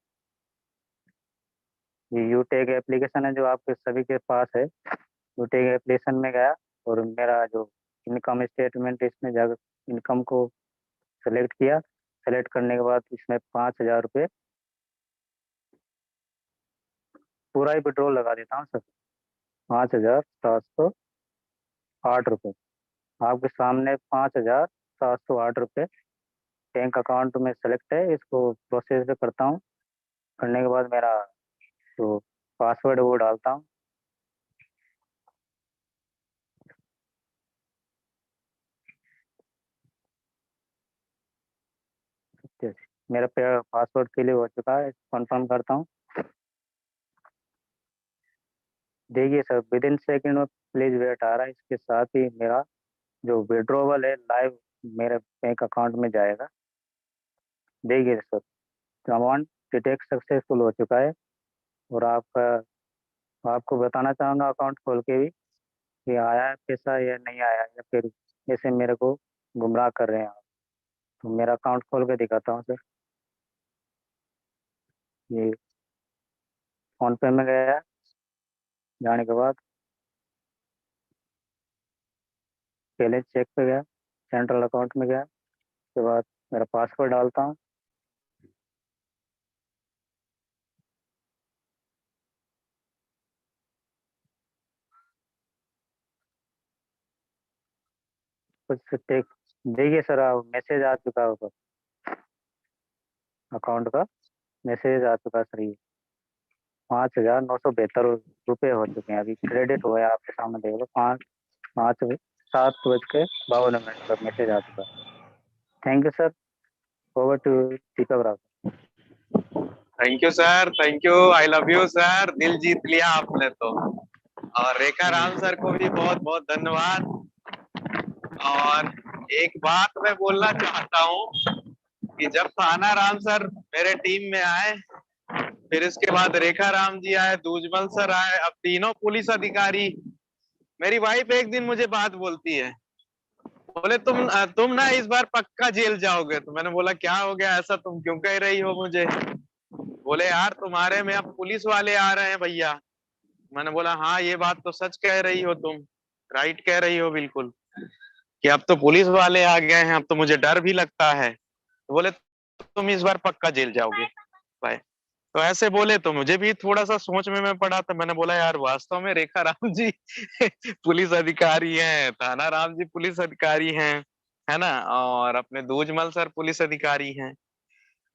ये यूटेक एप्लीकेशन है जो आपके सभी के पास है। यूटेक एप्लीकेशन में गया और मेरा जो इनकम स्टेटमेंट, इसमें जाकर इनकम को सेलेक्ट किया। सेलेक्ट करने के बाद इसमें 5,000 रुपये पूरा ही पेट्रोल लगा देता हूँ सर। 5,708 रुपये आपके सामने, 5,708 रुपये बैंक अकाउंट में सेलेक्ट है। इसको प्रोसेस पे करता हूँ। करने के बाद मेरा जो पासवर्ड है वो डालता हूँ। मेरा पासवर्ड फिल हो चुका है, कंफर्म करता हूँ। देखिए सर, विद इन सेकेंड में प्लीज वेट आ रहा है। इसके साथ ही मेरा जो विड्रॉवल है लाइव मेरे बैंक अकाउंट में जाएगा। देखिए सर, अमाउंट डिटेक्ट सक्सेसफुल हो चुका है। और आपको बताना चाहूँगा अकाउंट खोल के भी कि आया है पैसा या नहीं आया, या फिर ऐसे मेरे को गुमराह कर रहे हैं आप। तो मेरा अकाउंट खोल के दिखाता हूँ सर। ये फोन पे में गया, जाने के बाद पहले चेक पे गया, सेंट्रल अकाउंट में गया, उसके बाद मेरा पासवर्ड डालता हूँ। कुछ टेक देखिए सर, अब मैसेज आ चुका होगा, अकाउंट का मैसेज आ चुका है सर। ये 5,972 रुपये हो चुके हैं, अभी क्रेडिट हुआ है। आपके सामने देख लो, 7:52 पर मैसेज आ चुका है। Thank you sir. Over to Deepak Rao. Thank you sir, thank you, I love you sir, दिल जीत लिया आपने तो। और रेखा राम सर को भी बहुत बहुत धन्यवाद। और एक बात मैं बोलना चाहता हूँ कि जब थाना राम सर मेरे टीम में आए, फिर इसके बाद रेखा राम जी आए, दूजमल सर आए, अब तीनों पुलिस अधिकारी। मेरी वाइफ एक दिन मुझे बात बोलती है, बोले तुम ना इस बार पक्का जेल जाओगे। तो मैंने बोला क्या हो गया ऐसा, तुम क्यों कह रही हो मुझे? बोले यार तुम्हारे में अब पुलिस वाले आ रहे हैं भैया। मैंने बोला हाँ ये बात तो सच कह रही हो तुम, राइट कह रही हो बिल्कुल, कि अब तो पुलिस वाले आ गए हैं, अब तो मुझे डर भी लगता है। तो बोले तुम इस बार पक्का जेल जाओगे भाई। तो ऐसे बोले तो मुझे भी थोड़ा सा सोच में मैं पड़ा। तो मैंने बोला यार वास्तव में रेखा राम जी पुलिस अधिकारी हैं, थाना राम जी पुलिस अधिकारी हैं, है ना, और अपने दूजमल सर पुलिस अधिकारी हैं।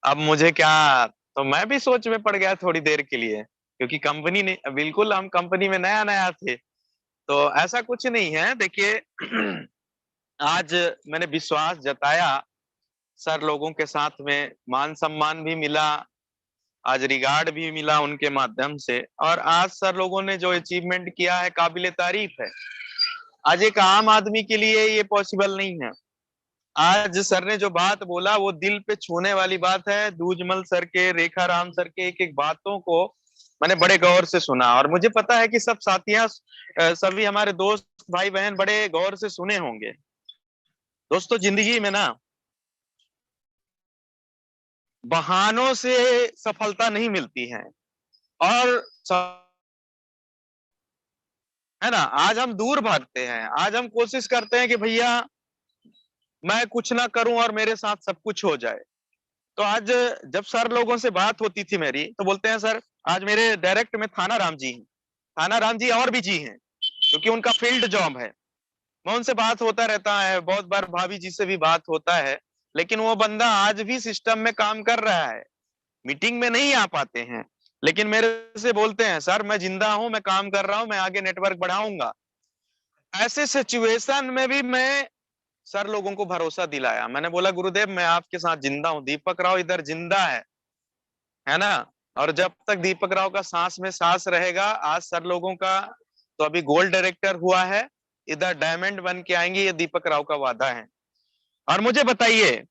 अब मुझे क्या, तो मैं भी सोच में पड़ गया थोड़ी देर के लिए, क्योंकि कंपनी ने बिल्कुल, हम कंपनी में नया नया थे। तो ऐसा कुछ नहीं है, देखिए आज मैंने विश्वास जताया, सर लोगों के साथ में मान सम्मान भी मिला, आज रिगार्ड भी मिला उनके माध्यम से। और आज सर लोगों ने जो अचीवमेंट किया है काबिले तारीफ है। आज एक आम आदमी के लिए ये पॉसिबल नहीं है। आज सर ने जो बात बोला वो दिल पे छूने वाली बात है। दूजमल सर के, रेखा राम सर के एक एक बातों को मैंने बड़े गौर से सुना, और मुझे पता है कि सब साथियां, सभी हमारे दोस्त भाई बहन बड़े गौर से सुने होंगे। दोस्तों जिंदगी में ना बहानों से सफलता नहीं मिलती है, और है ना, आज हम दूर भागते हैं, आज हम कोशिश करते हैं कि भैया मैं कुछ ना करूं और मेरे साथ सब कुछ हो जाए। तो आज जब सर लोगों से बात होती थी मेरी, तो बोलते हैं सर, आज मेरे डायरेक्ट में थाना राम जी हैं, थाना राम जी और भी जी हैं, क्योंकि उनका फील्ड जॉब है। मैं उनसे बात होता रहता है, बहुत बार भाभी जी से भी बात होता है, लेकिन वो बंदा आज भी सिस्टम में काम कर रहा है। मीटिंग में नहीं आ पाते हैं, लेकिन मेरे से बोलते हैं सर मैं जिंदा हूं, मैं काम कर रहा हूं, मैं आगे नेटवर्क बढ़ाऊंगा। ऐसे सिचुएशन में भी मैं सर लोगों को भरोसा दिलाया। मैंने बोला गुरुदेव मैं आपके साथ जिंदा हूं, दीपक राव इधर जिंदा है ना। और जब तक दीपक राव का सांस में सांस रहेगा, आज सर लोगों का तो अभी गोल्ड डायरेक्टर हुआ है, इधर डायमंड बन के आएंगे, ये दीपक राव का वादा है। और मुझे बताइए,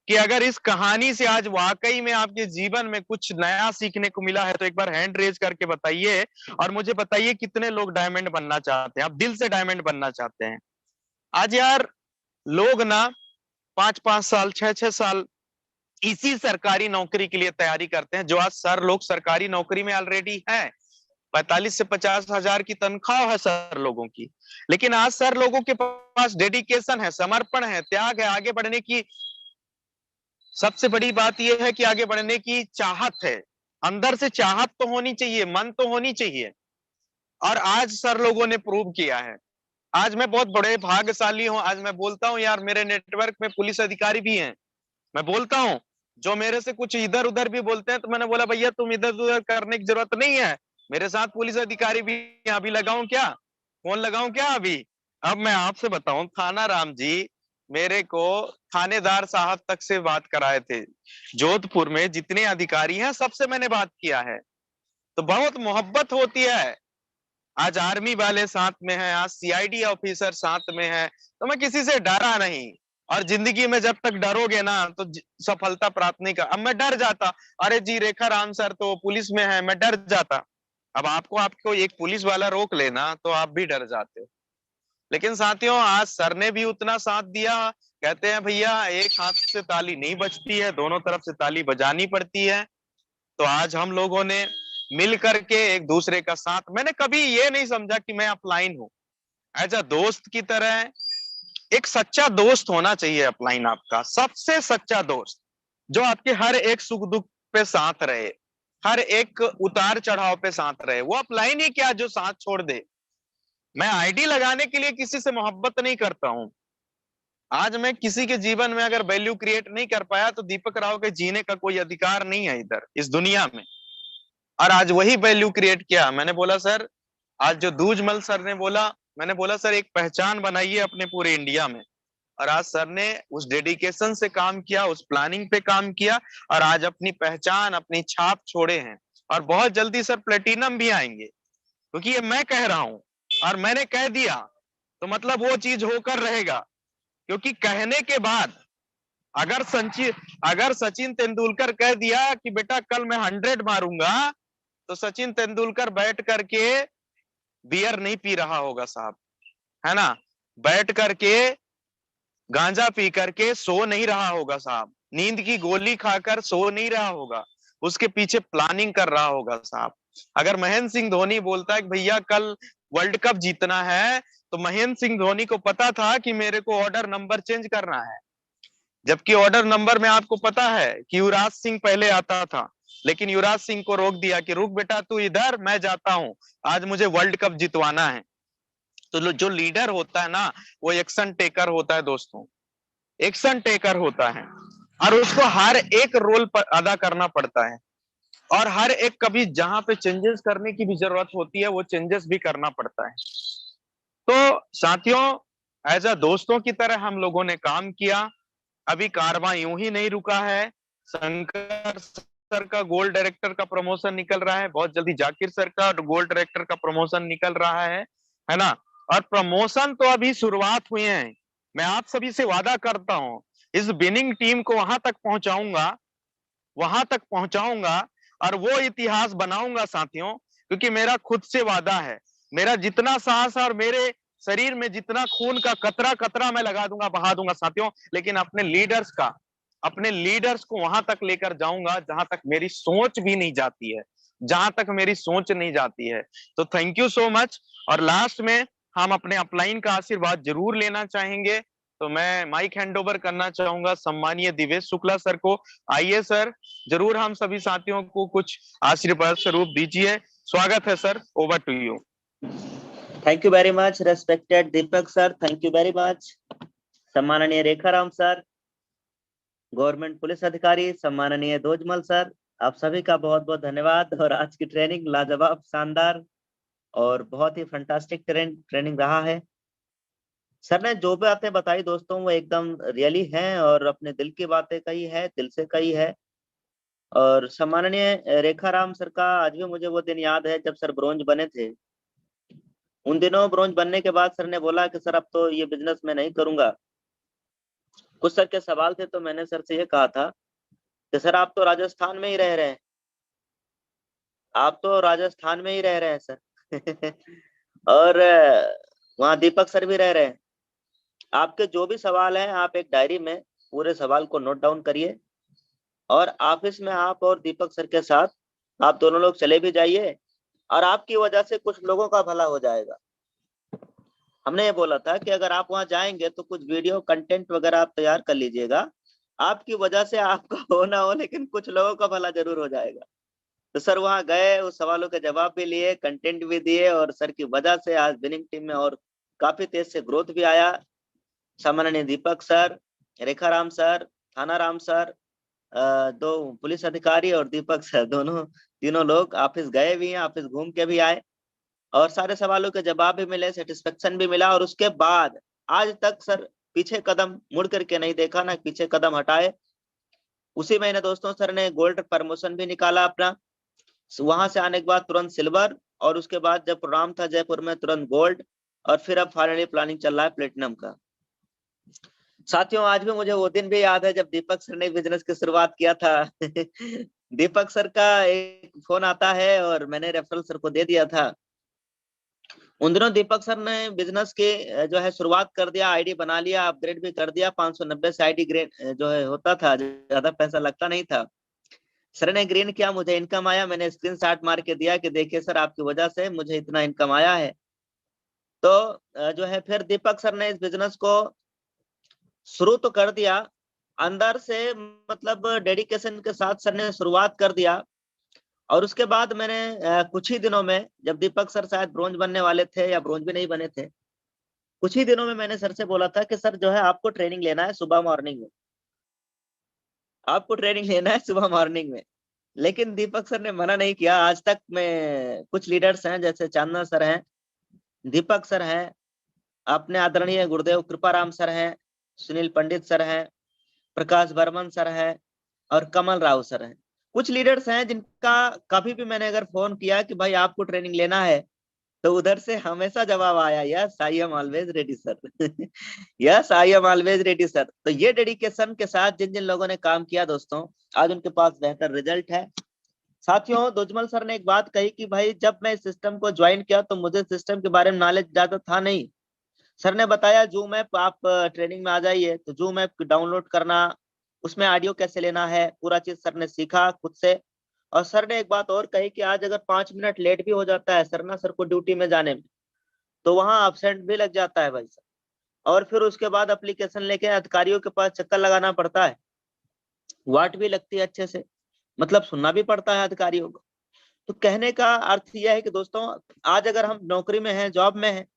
कि अगर इस कहानी से आज वाकई में आपके जीवन में कुछ नया सीखने को मिला है तो एक बार हैंड रेज करके बताइए, और मुझे बताइए कितने लोग डायमंड बनना चाहते हैं, आप दिल से डायमंड बनना चाहते हैं। आज यार लोग ना 5-5 साल 6-6 साल इसी सरकारी नौकरी के लिए तैयारी करते हैं, जो आज सर लोग सरकारी नौकरी में ऑलरेडी हैं। 45 से 50 हजार की तनख्वाह है सर लोगों की, लेकिन आज सर लोगों के पास डेडिकेशन है, समर्पण है, त्याग है, आगे बढ़ने की सबसे बड़ी बात यह है कि आगे बढ़ने की चाहत है। अंदर से चाहत तो होनी चाहिए, मन तो होनी चाहिए, और आज सर लोगों ने प्रूव किया है। आज मैं बहुत बड़े भाग्यशाली हूं। आज मैं बोलता हूं यार, मेरे नेटवर्क में पुलिस अधिकारी भी हैं। मैं बोलता हूं, जो मेरे से कुछ इधर उधर भी बोलते हैं तो मैंने बोला भैया तुम इधर उधर करने की जरूरत नहीं है, मेरे साथ पुलिस अधिकारी भी हैं। अभी लगाऊं क्या, फोन लगाऊं क्या अभी? अब मैं आपसे बताऊं, थाना राम जी मेरे को थानेदार साहब तक से बात कराए थे। जोधपुर में जितने अधिकारी हैं सबसे मैंने बात किया है, तो बहुत मोहब्बत होती है। आज आर्मी वाले साथ में हैं, आज सीआईडी ऑफिसर साथ में है, तो मैं किसी से डरा नहीं। और जिंदगी में जब तक डरोगे ना तो सफलता प्राप्त नहीं कर। अब मैं डर जाता, अरे जी रेखा राम सर तो पुलिस में है, मैं डर जाता। अब आपको एक पुलिस वाला रोक लेना तो आप भी डर जाते हो। लेकिन साथियों आज सर ने भी उतना साथ दिया। कहते हैं भैया एक हाथ से ताली नहीं बजती है, दोनों तरफ से ताली बजानी पड़ती है। तो आज हम लोगों ने मिल करके एक दूसरे का साथ, मैंने कभी ये नहीं समझा कि मैं अपलाइन हूं। एज अ दोस्त की तरह, एक सच्चा दोस्त होना चाहिए अपलाइन, आपका सबसे सच्चा दोस्त, जो आपके हर एक सुख दुख पे साथ रहे, हर एक उतार चढ़ाव पे साथ रहे। वो अपलाइन ही क्या जो साथ छोड़ दे। मैं आईडी लगाने के लिए किसी से मोहब्बत नहीं करता हूं। आज मैं किसी के जीवन में अगर वैल्यू क्रिएट नहीं कर पाया तो दीपक राव के जीने का कोई अधिकार नहीं है इधर इस दुनिया में। और आज वही वैल्यू क्रिएट किया। मैंने बोला सर, आज जो दूजमल सर ने बोला, मैंने बोला सर एक पहचान बनाइए अपने पूरे इंडिया में। और आज सर ने उस डेडिकेशन से काम किया, उस प्लानिंग पे काम किया, और आज अपनी पहचान अपनी छाप छोड़े हैं। और बहुत जल्दी सर प्लेटिनम भी आएंगे, क्योंकि ये मैं कह रहा हूं और मैंने कह दिया तो मतलब वो चीज होकर रहेगा। क्योंकि कहने के बाद अगर सचिन तेंदुलकर कह दिया कि बेटा कल मैं 100 मारूंगा, तो सचिन तेंदुलकर बैठ करके बियर नहीं पी रहा होगा साहब, है ना, बैठ करके गांजा पी करके सो नहीं रहा होगा साहब, नींद की गोली खाकर सो नहीं रहा होगा, उसके पीछे प्लानिंग कर रहा होगा साहब। अगर महेंद्र सिंह धोनी बोलता है कि भैया कल वर्ल्ड कप जीतना है, तो महेंद्र सिंह धोनी को पता था कि मेरे को ऑर्डर नंबर चेंज करना है। जबकि ऑर्डर नंबर में आपको पता है कि युवराज सिंह पहले आता था, लेकिन युवराज सिंह को रोक दिया कि रुक बेटा तू इधर, मैं जाता हूं, आज मुझे वर्ल्ड कप जितवाना है। तो जो लीडर होता है ना, वो एक्शन टेकर होता है दोस्तों, एक्शन टेकर होता है, और उसको हर एक रोल पर अदा करना पड़ता है, और हर एक कभी जहां पे चेंजेस करने की भी जरूरत होती है वो चेंजेस भी करना पड़ता है। तो साथियों एज अ दोस्तों की तरह हम लोगों ने काम किया। अभी कारवां यूं ही नहीं रुका है। शंकर सर का गोल्ड डायरेक्टर का प्रमोशन निकल रहा है, बहुत जल्दी जाकिर सर का गोल्ड डायरेक्टर का प्रमोशन निकल रहा है ना। और प्रमोशन तो अभी शुरुआत हुई है। मैं आप सभी से वादा करता हूं इस विनिंग टीम को वहां तक पहुंचाऊंगा और वो इतिहास बनाऊंगा साथियों, क्योंकि मेरा खुद से वादा है। मेरा जितना साहस और मेरे शरीर में जितना खून का कतरा कतरा मैं लगा दूंगा, बहा दूंगा साथियों, लेकिन अपने लीडर्स को वहां तक लेकर जाऊंगा जहां तक मेरी सोच भी नहीं जाती है, जहां तक मेरी सोच नहीं जाती है। तो थैंक यू सो मच। और लास्ट में हम अपने अपलाइन का आशीर्वाद जरूर लेना चाहेंगे, तो मैं माइक हैंड ओवर करना चाहूंगा सम्मानीय दिवेश शुक्ला सर को। आइए सर, जरूर हम सभी साथियों को कुछ आशीर्वाद स्वरूप दीजिए। स्वागत है sir, over to you. Thank you very much respected Deepak sir, thank you very much. सम्माननीय रेखाराम सर, गवर्नमेंट पुलिस अधिकारी सम्माननीय दोजमल सर, आप सभी का बहुत बहुत धन्यवाद। और आज की ट्रेनिंग लाजवाब, शानदार और बहुत ही फंटास्टिक ट्रेनिंग रहा है। सर ने जो बातें बताई दोस्तों वो एकदम रियली हैं और अपने दिल की बातें कही है, दिल से कही है। और सम्माननीय रेखाराम सर का आज भी मुझे वो दिन याद है जब सर ब्रोंज बने थे। उन दिनों ब्रोंज बनने के बाद सर ने बोला कि सर अब तो ये बिजनेस मैं नहीं करूंगा, कुछ सर के सवाल थे, तो मैंने सर से ये कहा था कि सर आप तो राजस्थान में ही रह रहे हैं, आप तो राजस्थान में ही रह रहे हैं सर और वहाँ दीपक सर भी रह रहे हैं। आपके जो भी सवाल हैं आप एक डायरी में पूरे सवाल को नोट डाउन करिए, और ऑफिस में आप और दीपक सर के साथ आप दोनों लोग चले भी जाइए, और आपकी वजह से कुछ लोगों का भला हो जाएगा। हमने ये बोला था कि अगर आप वहां जाएंगे तो कुछ वीडियो कंटेंट वगैरह आप तैयार कर लीजिएगा, आपकी वजह से आपका हो ना हो लेकिन कुछ लोगों का भला जरूर हो जाएगा। तो सर वहां गए, उस सवालों के जवाब भी लिए, कंटेंट भी दिए, और सर की वजह से आज विनिंग टीम में और काफी तेज से ग्रोथ भी आया। सामान्य दीपक सर, रेखा राम सर, थाना राम सर, दो पुलिस अधिकारी और दीपक सर, दोनों तीनों लोग ऑफिस गए भी हैं, ऑफिस घूम के भी आए, और सारे सवालों के जवाब भी मिले, सेटिस्फेक्शन भी मिला। और उसके बाद आज तक सर पीछे कदम मुड़ करके नहीं देखा, ना पीछे कदम हटाए। उसी महीने दोस्तों सर ने गोल्ड प्रमोशन भी निकाला अपना, वहां से आने के बाद तुरंत सिल्वर, और उसके बाद जब प्रोग्राम था जयपुर में तुरंत गोल्ड, और फिर अब फाइनली प्लानिंग चल रहा है प्लेटिनम का। साथियों आज भी मुझे वो दिन भी याद है जब दीपक सर ने बिजनेस की शुरुआत किया था दीपक सर का एक फोन आता है और मैंने रेफरल सर को दे दिया था। उन दिनों दीपक सर ने बिजनेस के जो है शुरुआत कर दिया, आईडी बना लिया, अपग्रेड भी कर दिया, 590 से आईडी ग्रेड जो है होता था, ज्यादा पैसा लगता नहीं था। सर ने ग्रीन किया, मुझे इनकम आया, मैंने स्क्रीनशॉट मार के दिया कि देखिए सर आपकी वजह से मुझे इतना इनकम आया है। तो जो है फिर दीपक सर ने इस बिजनेस को शुरू तो कर दिया अंदर से, मतलब डेडिकेशन के साथ सर ने शुरुआत कर दिया। और उसके बाद मैंने कुछ ही दिनों में, जब दीपक सर शायद ब्रोंज बनने वाले थे या ब्रोंज भी नहीं बने थे, कुछ ही दिनों में मैंने सर से बोला था कि सर जो है आपको ट्रेनिंग लेना है सुबह मॉर्निंग में, आपको ट्रेनिंग लेना है सुबह मॉर्निंग में। लेकिन दीपक सर ने मना नहीं किया। आज तक में कुछ लीडर्स हैं जैसे चांदना सर हैं, दीपक सर हैं, अपने आदरणीय गुरुदेव कृपाराम सर हैं, सुनील पंडित सर हैं, प्रकाश बर्मन सर हैं, और कमल राव सर हैं। कुछ लीडर्स हैं जिनका कभी भी मैंने अगर फोन किया कि भाई आपको ट्रेनिंग लेना है, तो उधर से हमेशा जवाब आया, yes I am always ready sir yes I am always ready sir. तो ये डेडिकेशन के साथ जिन जिन लोगों ने काम किया दोस्तों, आज उनके पास बेहतर रिजल्ट है। साथियों दोजमल सर ने एक बात कही कि भाई जब मैं इस सिस्टम को ज्वाइन किया तो मुझे सिस्टम के बारे में नॉलेज ज्यादा था नहीं। सर ने बताया जूम ऐप आप ट्रेनिंग में आ जाइए, तो जूम ऐप डाउनलोड करना, उसमें ऑडियो कैसे लेना है, पूरा चीज सर ने सीखा खुद से। और सर ने एक बात और कही कि आज अगर 5 मिनट लेट भी हो जाता है सर ना, सर को ड्यूटी में जाने में, तो वहां एब्सेंट भी लग जाता है भाई सर, और फिर उसके बाद एप्लीकेशन लेके अधिकारियों के पास चक्कर लगाना पड़ता है, वाट भी लगती है अच्छे से, मतलब सुनना भी पड़ता है अधिकारियों को। तो कहने का अर्थ यह है कि दोस्तों आज अगर हम नौकरी में हैं, जॉब में हैं,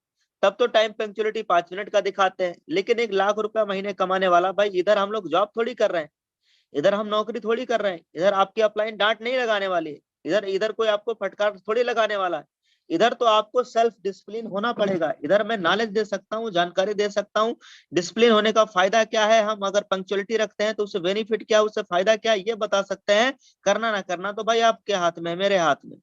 तब तो टाइम पंक्चुअलिटी 5 मिनट का दिखाते हैं, लेकिन 1 लाख रुपया महीने कमाने वाला भाई, इधर हम लोग जॉब थोड़ी कर रहे हैं, इधर हम नौकरी थोड़ी कर रहे हैं, इधर आपकी अपलाइन डांट नहीं लगाने वाली है, इधर इधर कोई आपको फटकार थोड़ी लगाने वाला है। इधर तो आपको सेल्फ डिसिप्लिन होना पड़ेगा। इधर मैं नॉलेज दे सकता हूँ, जानकारी दे सकता हूँ, डिसिप्लिन होने का फायदा क्या है, हम अगर पंक्चुअलिटी रखते हैं तो उससे बेनिफिट क्या है, उससे फायदा क्या है, ये बता सकते हैं। करना ना करना तो भाई आपके हाथ में, मेरे हाथ में।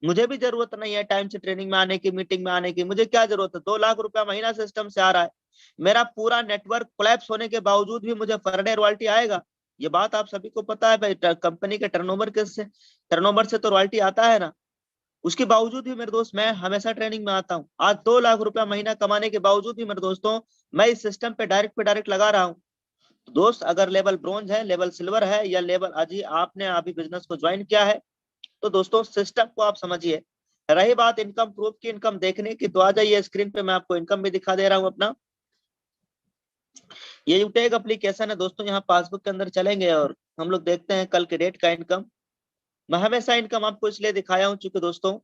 मुझे भी जरूरत नहीं है टाइम से ट्रेनिंग में आने की, मीटिंग में आने की, मुझे क्या जरूरत है। 2 लाख रुपया महीना सिस्टम से आ रहा है, मेरा पूरा नेटवर्क कोलैप्स होने के बावजूद भी मुझे पर डे रॉयल्टी आएगा। ये बात आप सभी को पता है भाई, कंपनी के टर्नओवर से तो रॉयल्टी आता है ना। उसके बावजूद भी मेरे दोस्त मैं हमेशा ट्रेनिंग में आता हूँ। आज 2 लाख रुपया महीना कमाने के बावजूद भी मेरे दोस्तों मैं इस सिस्टम पे डायरेक्ट लगा रहा हूँ। दोस्त अगर लेवल ब्रोंज है, लेवल सिल्वर है, या लेवल अजी आपने अभी बिजनेस को ज्वाइन किया है, तो दोस्तों सिस्टम को आप समझिए। रही बात इनकम प्रूफ की, इनकम देखने की, तो आ जाइए स्क्रीन पे, मैं आपको इनकम भी दिखा दे रहा हूँ अपना। ये यूटेक एप्लीकेशन है दोस्तों, यहाँ पासबुक के अंदर चलेंगे और हम लोग देखते हैं कल के डेट का इनकम। मैं हमेशा इनकम आपको इसलिए दिखाया हूँ क्योंकि दोस्तों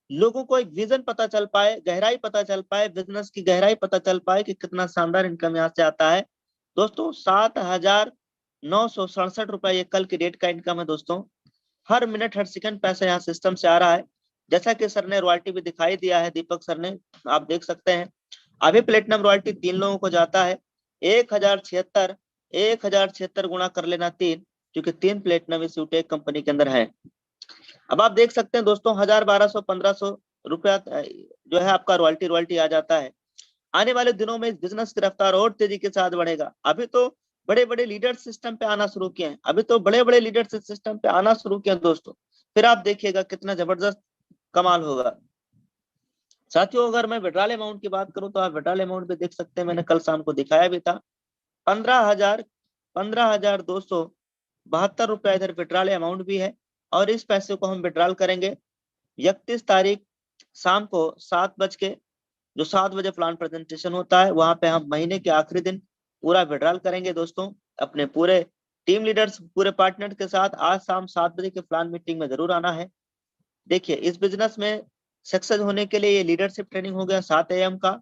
लोगों को एक विजन पता चल पाए, गहराई पता चल पाए, बिजनेस की गहराई पता चल पाए कि कितना शानदार इनकम यहाँ से आता है। दोस्तों 7,967 रुपए ये कल की डेट का इनकम है दोस्तों। हर मिनट हर सेकंड पैसा यहाँ सिस्टम से आ रहा है। जैसा कि सर ने रॉयल्टी भी दिखाई दिया है, दीपक सर ने, आप देख सकते हैं। अभी प्लेटिनम रॉयल्टी 3 लोगों को जाता है, 1076 गुणा कर लेना 3, क्योंकि 3 प्लेटिनम इस यूटेक कंपनी के अंदर है। अब आप देख सकते हैं दोस्तों 1000, 1200, 1500 रुपया जो है आपका रॉयल्टी आ जाता है। आने वाले दिनों में इस बिजनेस की रफ्तार और तेजी के साथ बढ़ेगा। अभी तो बड़े बड़े लीडर सिस्टम पे आना शुरू किए हैं, अभी तो बड़े बड़े लीडर सिस्टम पे आना शुरू किए हैं दोस्तों। फिर आप देखिएगा कितना जबरदस्त कमाल होगा। साथियों, अगर मैं विड्रॉल अमाउंट की बात करूं तो आप विड्रॉल अमाउंट भी देख सकते हैं, मैंने कल शाम को दिखाया भी था। 15,272 रुपया इधर विड्रॉल अमाउंट भी है। और इस पैसे को हम विड्रॉल करेंगे 31 तारीख शाम को 7 बजे, जो 7 बजे प्लान प्रेजेंटेशन होता है, वहां पे हम महीने के आखिरी दिन पूरा विड्रॉल करेंगे दोस्तों। अपने पूरे टीम लीडर्स, पूरे पार्टनर के साथ आज शाम 7 बजे के प्लान मीटिंग में जरूर आना है। देखिए, इस बिजनेस में सक्सेस होने के लिए ये लीडरशिप ट्रेनिंग हो गया 7 AM का,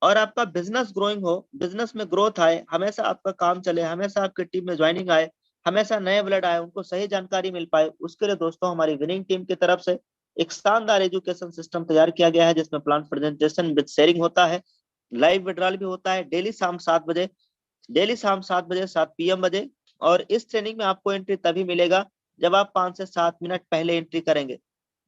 और आपका बिजनेस ग्रोइंग हो, बिजनेस में ग्रोथ आए, हमेशा आपका काम चले, हमेशा आपकी टीम में ज्वाइनिंग आए, हमेशा नए ब्लड आए, उनको सही जानकारी मिल पाए, उसके लिए दोस्तों हमारी विनिंग टीम की तरफ से एक शानदार एजुकेशन सिस्टम तैयार किया गया है, जिसमें प्लान प्रेजेंटेशन विद शेयरिंग होता है, लाइव विड्रॉल भी होता है डेली शाम 7 बजे, 7 PM बजे। और इस ट्रेनिंग में आपको एंट्री तभी मिलेगा जब आप 5 से 7 मिनट पहले एंट्री करेंगे।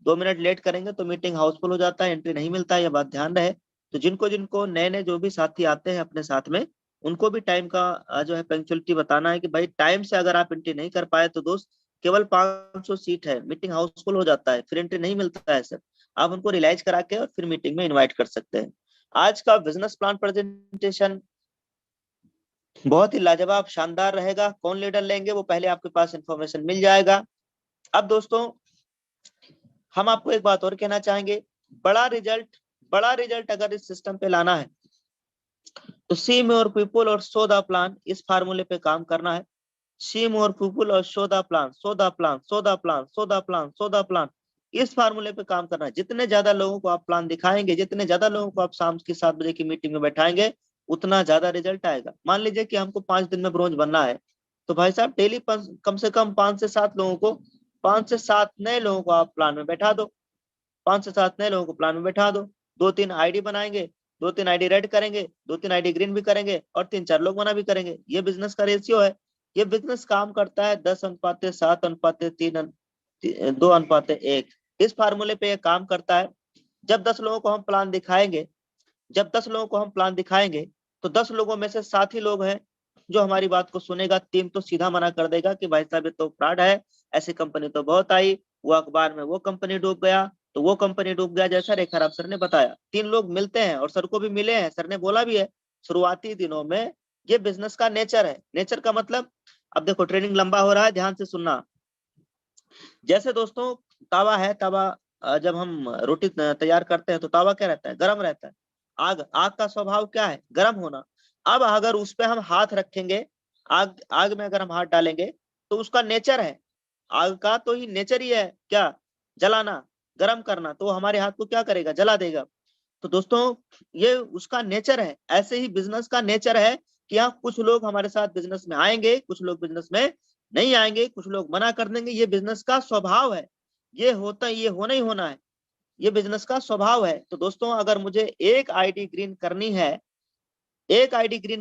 2 मिनट लेट करेंगे तो मीटिंग हाउसफुल हो जाता है, एंट्री नहीं मिलता है, यह बात ध्यान रहे। तो जिनको जिनको नए नए जो भी साथी आते हैं अपने साथ में, उनको भी टाइम का जो है पंक्चुअलिटी बताना है कि भाई टाइम से अगर आप एंट्री नहीं कर पाए तो दोस्त केवल 500 सीट है, मीटिंग हाउसफुल हो जाता है, फिर एंट्री नहीं मिलता है सर। आप उनको रियलाइज करा के और फिर मीटिंग में इन्वाइट कर सकते हैं। आज का बिजनेस प्लान प्रेजेंटेशन बहुत ही लाजवाब शानदार रहेगा। कौन लीडर लेंगे वो पहले आपके पास इंफॉर्मेशन मिल जाएगा। अब दोस्तों हम आपको एक बात और कहना चाहेंगे, बड़ा रिजल्ट अगर इस सिस्टम पे लाना है तो सी मोर पीपल और शो द प्लान, इस फार्मूले पे काम करना है। सी मोर पीपल और show the plan, show the plan, show the plan, show the plan, show the plan, इस फार्मूले पे काम करना है। जितने ज्यादा लोगों को आप प्लान दिखाएंगे, जितने ज्यादा लोगों को आप शाम की 7 बजे की मीटिंग में बैठाएंगे, उतना ज्यादा रिजल्ट आएगा। मान लीजिए कि हमको 5 दिन में ब्रोंज बनना है, तो भाई साहब डेली कम से कम 5 से 7 लोगों को, 5 से 7 नए लोगों को आप प्लान में बैठा दो, 5 से 7 नए लोगों को प्लान में बैठा दो। 2-3 आईडी बनाएंगे, 2-3 आईडी रेड करेंगे, 2-3 आईडी ग्रीन भी करेंगे, और 3-4 लोग मना भी करेंगे। ये बिजनेस का रेशियो है। ये बिजनेस काम करता है 10:7:3:2:1। इस फार्मूले पे ये काम करता है। जब 10 लोगों को हम प्लान दिखाएंगे, तो 10 लोगों में से 7 ही लोग हैं जो हमारी बात को सुनेगा। टीम तो सीधा मना कर देगा कि भाई साहब ये तो फ्रॉड है, ऐसी कंपनी तो बहुत आई, वो अखबार में वो कंपनी डूब गया, तो वो कंपनी डूब गया, जैसा रेखाराम सर ने बताया। 3 लोग मिलते हैं और सर को भी मिले हैं, सर ने बोला भी है शुरुआती दिनों में ये बिजनेस का नेचर है। नेचर का मतलब, अब देखो ट्रेनिंग लंबा हो रहा है, ध्यान से सुनना। जैसे दोस्तों तावा है, तावा जब हम रोटी तैयार करते हैं तो तावा क्या रहता है, गर्म रहता है। आग का स्वभाव क्या है, गर्म होना। अब अगर उस पे हम हाथ रखेंगे, आग में अगर हम हाथ डालेंगे तो उसका नेचर है, आग का तो ही नेचर ही है क्या, जलाना, गर्म करना। तो हमारे हाथ को क्या करेगा, जला देगा। तो दोस्तों ये उसका नेचर है। ऐसे ही बिजनेस का नेचर है कि हाँ, कुछ लोग हमारे साथ बिजनेस में आएंगे, कुछ लोग बिजनेस में नहीं आएंगे, कुछ लोग मना कर देंगे। ये बिजनेस का स्वभाव है, ये होता है, ये होना ही होना है, ये बिजनेस का स्वभाव है। तो दोस्तों अगर मुझे एक आईडी ग्रीन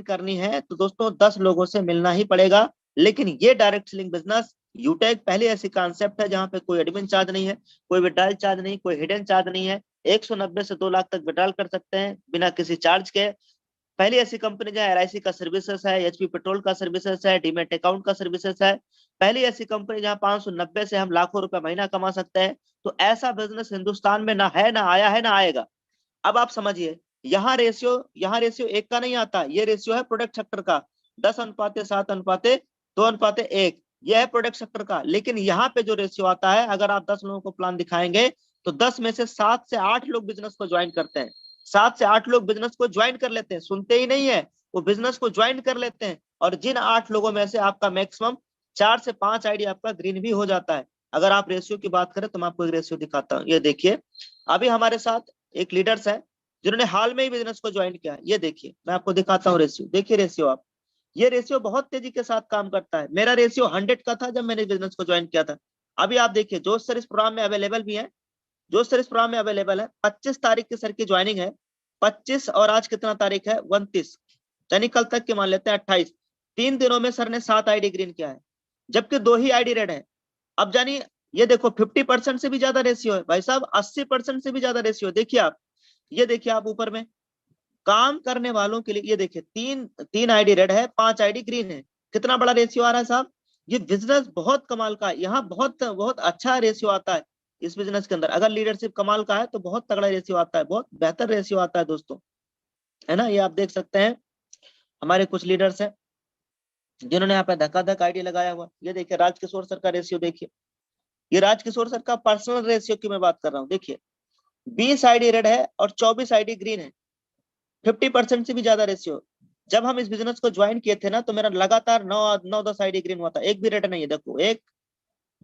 करनी है तो दोस्तों 10 लोगों से मिलना ही पड़ेगा। लेकिन ये डायरेक्ट सेलिंग बिजनेस यूटेक पहले ऐसी कॉन्सेप्ट है जहां पे कोई एडमिन चार्ज नहीं है, कोई विड्रॉल चार्ज नहीं, कोई हिडन चार्ज नहीं है। 190 से 2 लाख तक विड्रॉल कर सकते हैं बिना किसी चार्ज के। पहली ऐसी कंपनी जहाँ LIC का सर्विसेज है, HP पेट्रोल का सर्विसेज है, डीमेट अकाउंट का सर्विसेज है। पहली ऐसी कंपनी जहाँ 590 से हम लाखों रुपए महीना कमा सकते हैं। तो ऐसा बिजनेस हिंदुस्तान में ना है, ना आया है, ना आएगा। अब आप समझिए, यहाँ रेशियो 1 का नहीं आता, ये रेशियो है प्रोडक्ट सेक्टर का, 10:7:2:1, यह है प्रोडक्ट सेक्टर का। लेकिन यहाँ पे जो रेशियो आता है, अगर आप 10 लोगों को प्लान दिखाएंगे तो 10 में से 7 से 8 लोग बिजनेस को ज्वाइन करते हैं। 7 से 8 लोग बिजनेस को ज्वाइन कर लेते हैं, सुनते ही नहीं है, वो बिजनेस को ज्वाइन कर लेते हैं। और जिन 8 लोगों में से आपका मैक्सिमम 4 से 5 आईडी आपका ग्रीन भी हो जाता है। अगर आप रेशियो की बात करें तो मैं आपको एक रेशियो दिखाता हूँ। ये देखिए, अभी हमारे साथ एक लीडर्स है जिन्होंने हाल में ही बिजनेस को ज्वाइन किया। ये देखिए, मैं आपको दिखाता हूँ रेशियो। देखिए रेशियो आप, ये रेशियो बहुत तेजी के साथ काम करता है। मेरा रेशियो 100 का था जब मैंने बिजनेस को ज्वाइन किया था। अभी आप देखिए, जोश सर इस प्रोग्राम में अवेलेबल भी है, जोश सर इस प्रोग्राम में अवेलेबल है। 25 तारीख की सर की ज्वाइनिंग है, 25, और आज कितना तारीख है, 29, यानी कल तक की मान लेते हैं 28। 3 दिनों में सर ने 7 आईडी ग्रीन किया है, जबकि 2 ही आईडी रेड है। अब जानिए, ये देखो 50% से भी ज्यादा रेशियो है भाई साहब, 80% से भी ज्यादा रेशियो। देखिए आप, ये देखिए आप ऊपर में, काम करने वालों के लिए ये देखिए, तीन आईडी रेड है, 5 आईडी ग्रीन है। कितना बड़ा रेशियो आ रहा है साहब, ये बिजनेस बहुत कमाल का है। यहाँ बहुत बहुत अच्छा रेशियो आता है इस बिजनेस के अंदर। अगर लीडरशिप कमाल का है तो बहुत तगड़ा रेशियो आता है, बहुत बेहतर रेशियो आता है दोस्तों, है ना। ये आप देख सकते हैं हमारे कुछ लीडर्स हैं जिन्होंने यहाँ पे धक्का आईडी लगाया हुआ। ये देखिए राजकिशोर सर का रेशियो देखिए, ये राजकिशोर सर का पर्सनल रेशियो की मैं बात कर रहा हूँ। देखिए 20 आईडी रेड है और 24 आईडी ग्रीन है, 50% से भी ज्यादा रेशियो। जब हम इस बिजनेस को ज्वाइन किए थे ना तो मेरा लगातार 9-10 आईडी ग्रीन हुआ था, एक भी रेड नहीं है।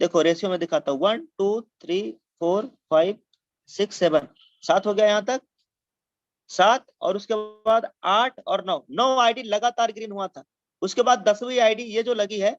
देखो रेशियो में दिखाता हूँ, 1 2 3 4 5 6 7 7 हो गया यहाँ तक, 7, और उसके बाद 8 और 9 आईडी लगातार ग्रीन हुआ था। उसके बाद 10वीं आईडी ये जो लगी है,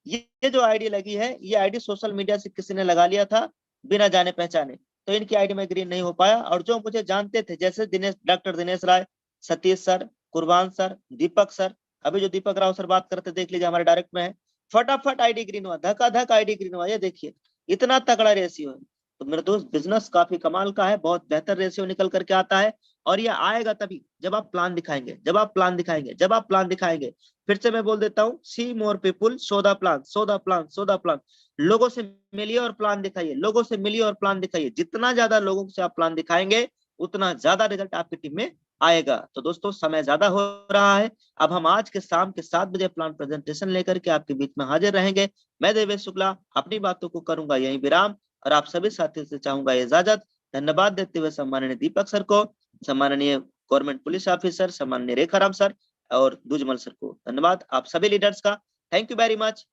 ये जो आईडी लगी है, ये आईडी सोशल मीडिया से किसी ने लगा लिया था बिना जाने पहचाने, तो इनकी आईडी में ग्रीन नहीं हो पाया। और जो मुझे जानते थे जैसे डॉक्टर दिनेश राय, सतीश सर, कुर्बान सर, दीपक सर, अभी जो दीपक राव सर बात करते देख लीजिए हमारे डायरेक्ट में है, फटाफट आईडी ग्रीन हुआ, धक आईडी ग्रीन हुआ। ये देखिए इतना तगड़ा रेशियो है। तो मेरे दोस्त बिजनेस काफी कमाल का है, बहुत बेहतर रेशियो निकल करके आता है। और ये आएगा तभी जब आप प्लान दिखाएंगे, जब आप प्लान दिखाएंगे। फिर से मैं बोल देता हूँ, सी मोर पीपुल, शो द प्लान। लोगों से मिलिए और प्लान दिखाइए, लोगों से मिलिए और प्लान दिखाइए। जितना ज्यादा लोगों से आप प्लान दिखाएंगे उतना ज्यादा रिजल्ट आपकी टीम में आएगा। तो दोस्तों समय ज्यादा हो रहा है, अब हम आज के शाम के 7 बजे प्लान प्रेजेंटेशन लेकर के आपके बीच में हाजिर रहेंगे। मैं देवेश शुक्ला अपनी बातों को करूंगा यहीं विराम और आप सभी साथियों से चाहूंगा इजाजत। धन्यवाद देते हुए सम्माननीय दीपक सर को, सम्माननीय गवर्नमेंट पुलिस ऑफिसर, सम्माननीय रेखाराम सर और दुजमल सर को धन्यवाद। आप सभी लीडर्स का थैंक यू वेरी मच।